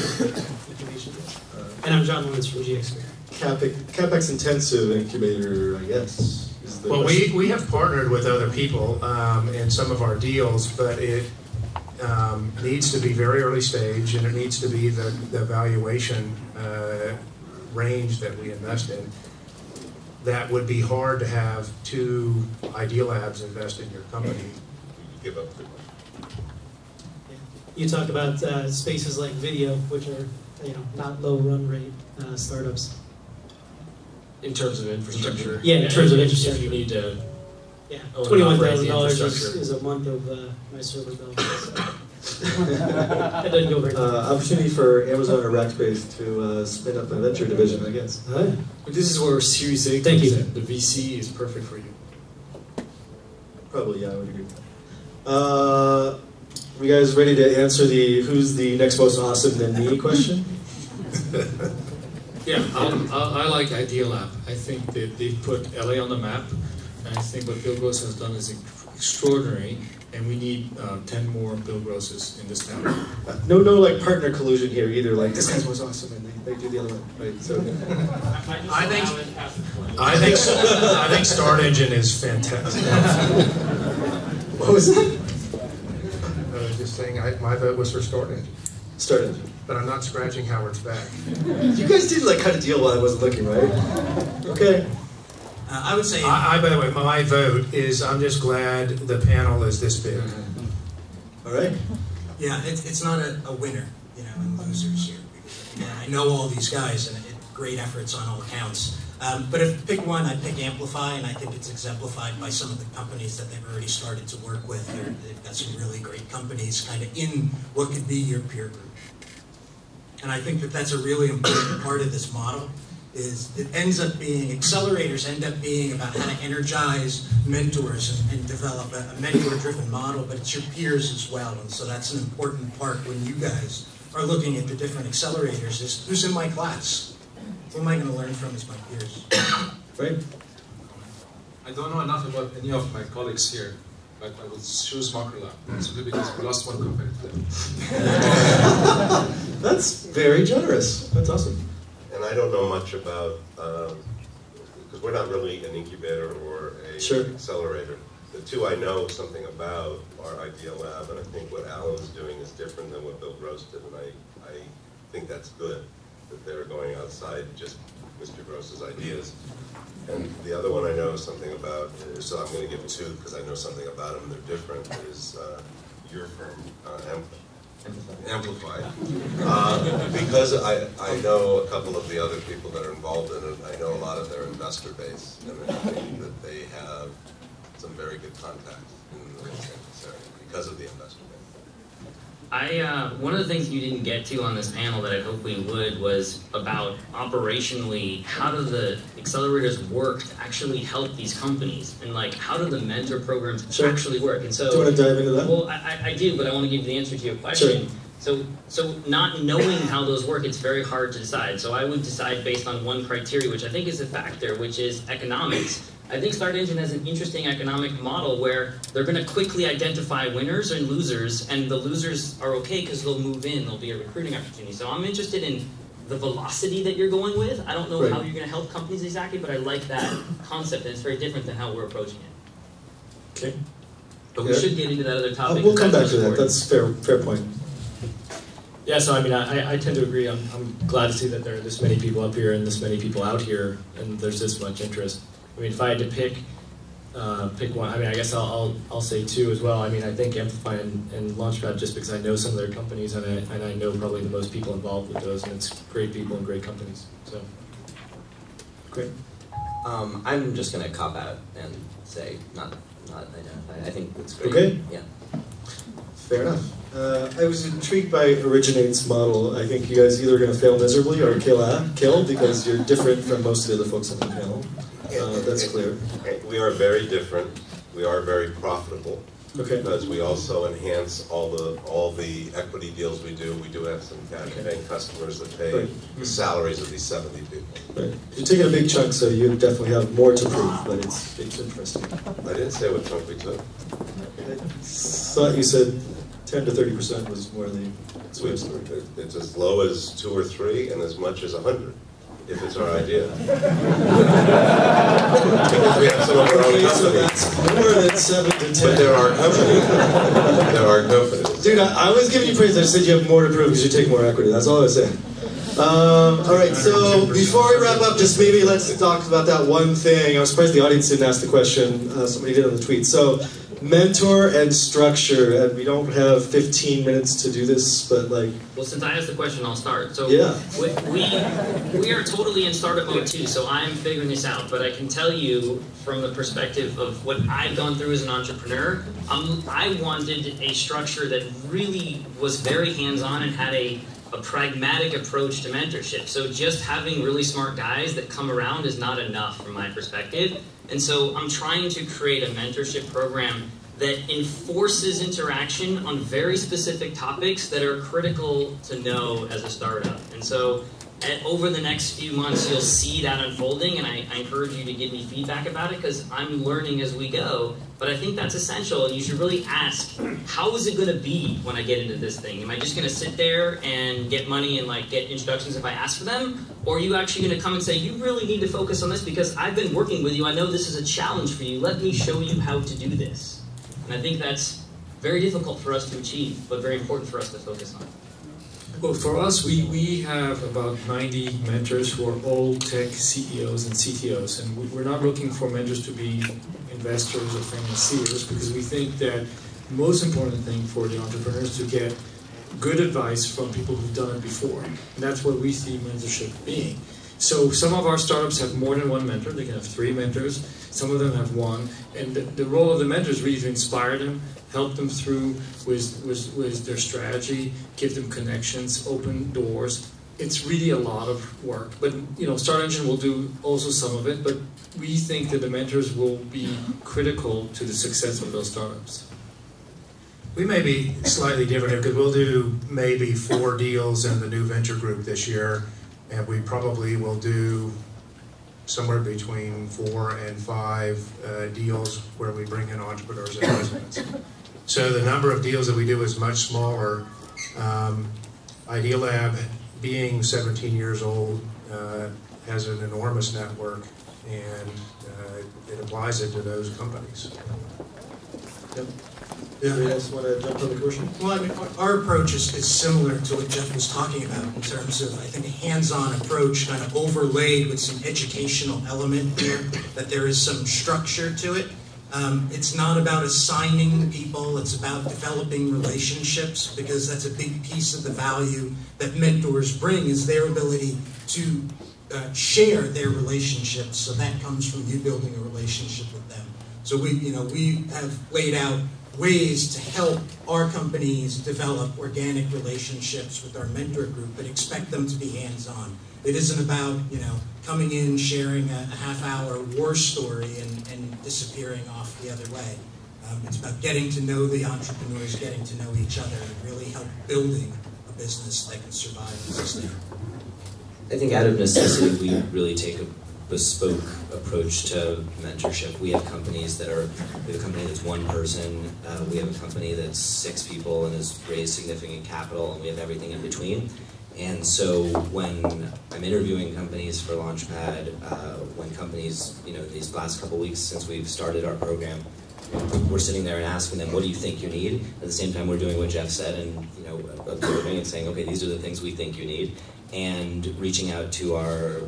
incubation deals? And I'm John Lawrence from GXP. CapEx intensive incubator, I guess. Well, we have partnered with other people in some of our deals, but it needs to be very early stage, and it needs to be the valuation range that we invest in. That would be hard to have two Idealabs invest in your company. Give up. You talk about spaces like video, which are not low run rate startups. In terms of infrastructure. Yeah, in terms of infrastructure. If you need to. Yeah, $21,000 is a month of my server bill. That doesn't go very well. Opportunity for Amazon or Rackspace to spin up a venture division, I guess. But this is where Series A comes in. The VC is perfect for you. Probably, yeah, I would agree. Are you guys ready to answer the who's the next most awesome than me question? Yeah, I like Idealab. I think that they've put LA on the map, and I think what Bill Gross has done is extraordinary, and we need 10 more Bill Grosses in this town. No, like partner collusion here either. Like this guy's was awesome, and they do the other one, right? So I think Start Engine is fantastic. What was that? I was just saying my vote was for Start Engine. Start Engine. But I'm not scratching Howard's back. You guys did like cut a deal while I wasn't looking, right? Okay. I would say... by the way, my vote is I'm just glad the panel is this big. All right. Yeah, it's not a winner, and losers here. Because, again, I know all these guys, and great efforts on all accounts. But if to pick one, I'd pick Amplify, and I think it's exemplified by some of the companies that they've already started to work with. They've got some really great companies kind of in what could be your peer group. And I think that that's a really important part of this model, is it ends up being, accelerators end up being about how to energize mentors and develop a mentor-driven model, but it's your peers as well. And so that's an important part when you guys are looking at the different accelerators, is who's in my class? Who am I going to learn from as my peers? Right? I don't know enough about any of my colleagues here, but I would choose Mucker Labs simply because we lost one company to them. That's very generous. That's awesome. And I don't know much about, because we're not really an incubator or a accelerator. The two I know something about are Idealab, and I think what Alan's doing is different than what Bill Gross did, and I think that's good, that they're going outside just Mr. Gross's ideas. And the other one I know something about, so I'm going to give two because I know something about them, they're different, is your firm, Amplify. Because I know a couple of the other people that are involved in it, I know a lot of their investor base, and I think that they have some very good contacts in the Los Angeles area because of the investor base. One of the things you didn't get to on this panel that I hope we would was about operationally, how do the accelerators work to actually help these companies? And like, how do the mentor programs actually work? And so, do you want to dive into that? Well, I do, but I want to give you the answer to your question. So not knowing how those work, it's very hard to decide. So I would decide based on one criteria, which I think is a factor, which is economics. I think Start Engine has an interesting economic model where they're going to quickly identify winners and losers, and the losers are okay because they'll move in, there'll be a recruiting opportunity. So I'm interested in the velocity that you're going with. I don't know how you're going to help companies exactly, but I like that concept, and it's very different than how we're approaching it. Okay. But we should get into that other topic. We'll come back to that. That's fair point. Yeah, so I mean, I tend to agree. I'm glad to see that there are this many people up here and this many people out here, and there's this much interest. I mean, if I had to pick one, I mean, I guess I'll say two as well. I mean, I think Amplify and Launchpad, just because I know some of their companies and I know probably the most people involved with those, and it's great people and great companies. So, great. I'm just going to cop out and say not identify. I think it's great. Okay. Yeah. Fair enough. I was intrigued by Originate's model. I think you guys either going to fail miserably or kill because you're different from most of the other folks on the panel. That's clear. We are very different. We are very profitable. Okay. Because we also enhance all the equity deals we do. We do have some cash paying customers that pay the salaries of these 70 people. Right. You're taking a big chunk, so you definitely have more to prove, but it's interesting. I didn't say what chunk we took. I thought you said 10 to 30% was more the sweet story. It's as low as 2 or 3 and as much as 100. If it's our idea. Because we have some of our own companies. More than 7 to 10. But there are companies. There are companies. Dude, I was giving you praise. I just said you have more to prove because you take more equity. That's all I was saying. All right, so before we wrap up, just maybe let's talk about that one thing. I was surprised the audience didn't ask the question. Somebody did on the tweet. So, mentor and structure, and we don't have 15 minutes to do this, but like... Well, since I asked the question, I'll start. So yeah. we are totally in startup mode too, so I'm figuring this out, but I can tell you from the perspective of what I've gone through as an entrepreneur, I wanted a structure that really was very hands-on and had a pragmatic approach to mentorship. So just having really smart guys that come around is not enough from my perspective. And so I'm trying to create a mentorship program that enforces interaction on very specific topics that are critical to know as a startup. And so And over the next few months, you'll see that unfolding, and I encourage you to give me feedback about it, because I'm learning as we go. But I think that's essential, and you should really ask, how is it going to be when I get into this thing? Am I just going to sit there and get money and like get introductions if I ask for them? Or are you actually going to come and say, you really need to focus on this because I've been working with you, I know this is a challenge for you, let me show you how to do this. And I think that's very difficult for us to achieve, but very important for us to focus on. Well, for us, we have about 90 mentors who are all tech CEOs and CTOs, and we're not looking for mentors to be investors or financiers, because we think that the most important thing for the entrepreneurs is to get good advice from people who've done it before, and that's what we see mentorship being. So some of our startups have more than one mentor. They can have 3 mentors. Some of them have 1, and the role of the mentor is really to inspire them, help them through with their strategy, give them connections, open doors. It's really a lot of work. But you know, Start Engine will do also some of it, but we think that the mentors will be critical to the success of those startups. We may be slightly different because we'll do maybe 4 deals in the new venture group this year, and we probably will do somewhere between 4 and 5 deals where we bring in entrepreneurs and residents. So the number of deals that we do is much smaller. Idealab, being 17 years old, has an enormous network, and it applies it to those companies. Yep. Yeah. You guys want to jump on the question? Well, I mean, our approach is similar to what Jeff was talking about in terms of, I think, a hands-on approach kind of overlaid with some educational element here, that there is some structure to it. It's not about assigning people, it's about developing relationships, because that's a big piece of the value that mentors bring, is their ability to share their relationships. So that comes from you building a relationship with them. So we have laid out ways to help our companies develop organic relationships with our mentor group, but expect them to be hands-on. It isn't about, coming in, sharing a half-hour war story and disappearing off the other way. It's about getting to know the entrepreneurs, getting to know each other, and really help building a business that can survive and sustain. I think out of necessity, we really take a bespoke approach to mentorship. We have companies we have a company that's 1 person, we have a company that's 6 people and has raised significant capital, and we have everything in between. And so when I'm interviewing companies for Launchpad, when companies, these last couple weeks since we've started our program, we're sitting there and asking them, what do you think you need? At the same time, we're doing what Jeff said and observing and saying, okay, these are the things we think you need. And reaching out to our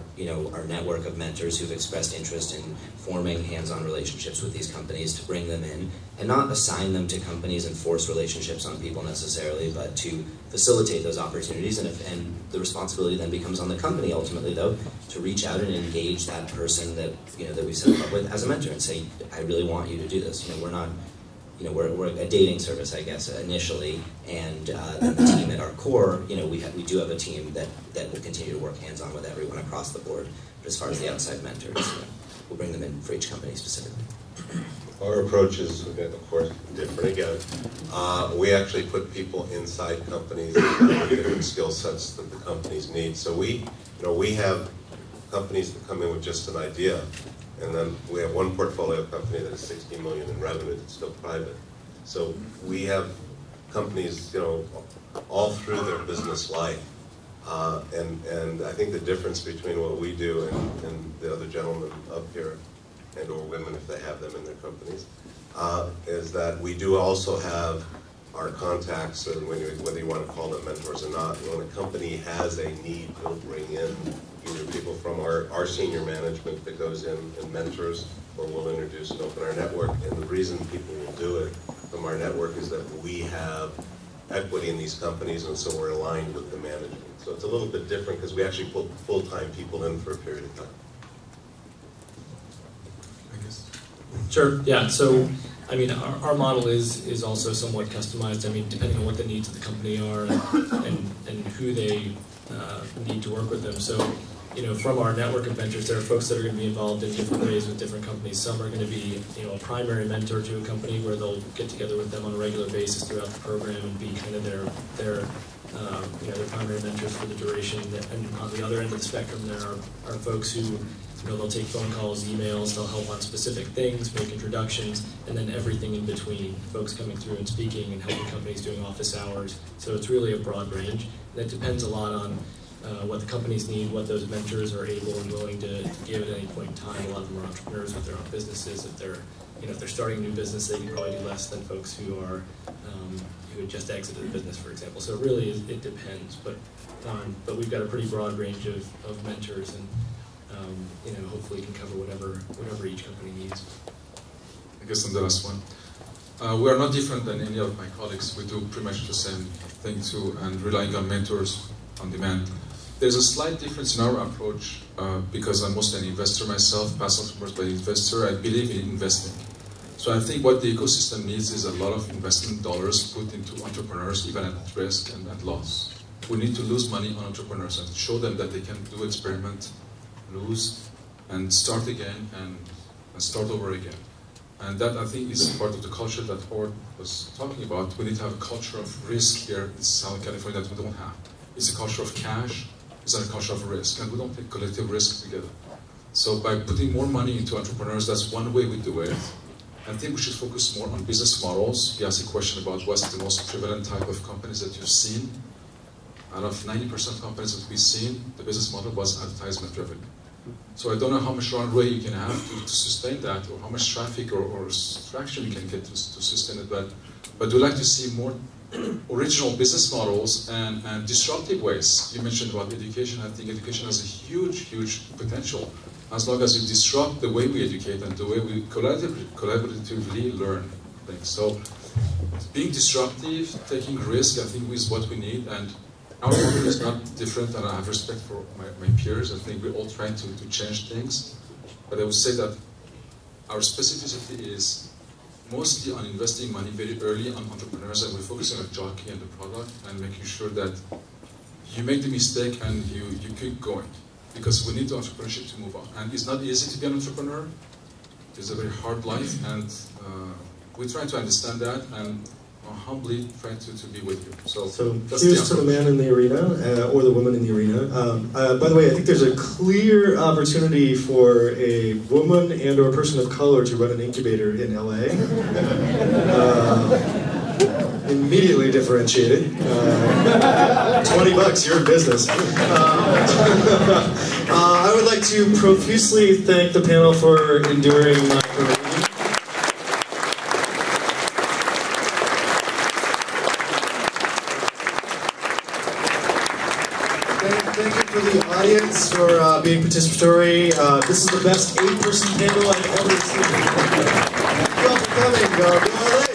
network of mentors who've expressed interest in forming hands-on relationships with these companies, to bring them in and not assign them to companies and force relationships on people necessarily, but to facilitate those opportunities. And the responsibility then becomes on the company ultimately, though, to reach out and engage that person that that we set up with as a mentor and say, I really want you to do this. We're not. We're a dating service, I guess, initially, and the team at our core, we do have a team that will continue to work hands-on with everyone across the board. But as far as the outside mentors, we'll bring them in for each company specifically. Our approach is, of course, different again. We actually put people inside companies with different skill sets that the companies need. So we have companies that come in with just an idea. And then we have 1 portfolio company that is $60 million in revenue that's still private. So we have companies, all through their business life. And I think the difference between what we do and the other gentlemen up here, and or women if they have them in their companies, is that we do also have our contacts, and whether you want to call them mentors or not. When a company has a need, we'll bring in either people from our senior management that goes in and mentors, or we'll introduce and open our network. And the reason people will do it from our network is that we have equity in these companies, and so we're aligned with the management. So it's a little bit different because we actually put full-time people in for a period of time. I guess. Sure, yeah, so I mean, our model is also somewhat customized. I mean, depending on what the needs of the company are and who they need to work with them. So from our network of mentors, there are folks that are going to be involved in different ways with different companies. Some are going to be, a primary mentor to a company where they'll get together with them on a regular basis throughout the program and be kind of their primary mentors for the duration. And on the other end of the spectrum, there are folks who, they'll take phone calls, emails, they'll help on specific things, make introductions, and then everything in between. Folks coming through and speaking and helping companies doing office hours. So it's really a broad range. And it depends a lot on what the companies need, what those mentors are able and willing to give at any point in time. A lot of them are entrepreneurs with their own businesses. If they're starting a new business, they can probably do less than folks who are who had just exited the business, for example. So it really it depends. But we've got a pretty broad range of mentors, and hopefully can cover whatever each company needs. I guess I'm the last one. We are not different than any of my colleagues. We do pretty much the same thing too, and relying on mentors on demand. There's a slight difference in our approach because I'm mostly an investor myself, past entrepreneur by investor. I believe in investing. So I think what the ecosystem needs is a lot of investment dollars put into entrepreneurs, even at risk and at loss. We need to lose money on entrepreneurs and show them that they can do experiment, lose, and start again and start over again. And that, I think, is part of the culture that Howard was talking about. We need to have a culture of risk here in Southern California that we don't have. It's a culture of cash, it's not a culture of risk, and we don't take collective risk together. So by putting more money into entrepreneurs, that's one way we do it. I think we should focus more on business models. You asked a question about what's the most prevalent type of companies that you've seen. Out of 90% of companies that we've seen, the business model was advertisement revenue. So I don't know how much runway you can have to sustain that, or how much traffic or traction you can get to sustain it. But we'd like to see more original business models and disruptive ways. You mentioned about education. I think education has a huge, huge potential as long as you disrupt the way we educate and the way we collaboratively learn things. So being disruptive, taking risk, I think is what we need. And our model is not different, and I have respect for my peers. I think we're all trying to change things. But I would say that our specificity is mostly on investing money very early on entrepreneurs, and we're focusing on jockey and the product and making sure that you make the mistake and you keep going. Because we need the entrepreneurship to move on. And it's not easy to be an entrepreneur. It's a very hard life, and we try to understand that and humbly try to be with you. So here's to the man in the arena, or the woman in the arena. By the way, I think there's a clear opportunity for a woman and or person of color to run an incubator in LA. Immediately differentiated. $20, you're in business. I would like to profusely thank the panel for enduring my Thank you for the audience for being participatory. This is the best 8-person panel I've ever seen. Thank you all for coming.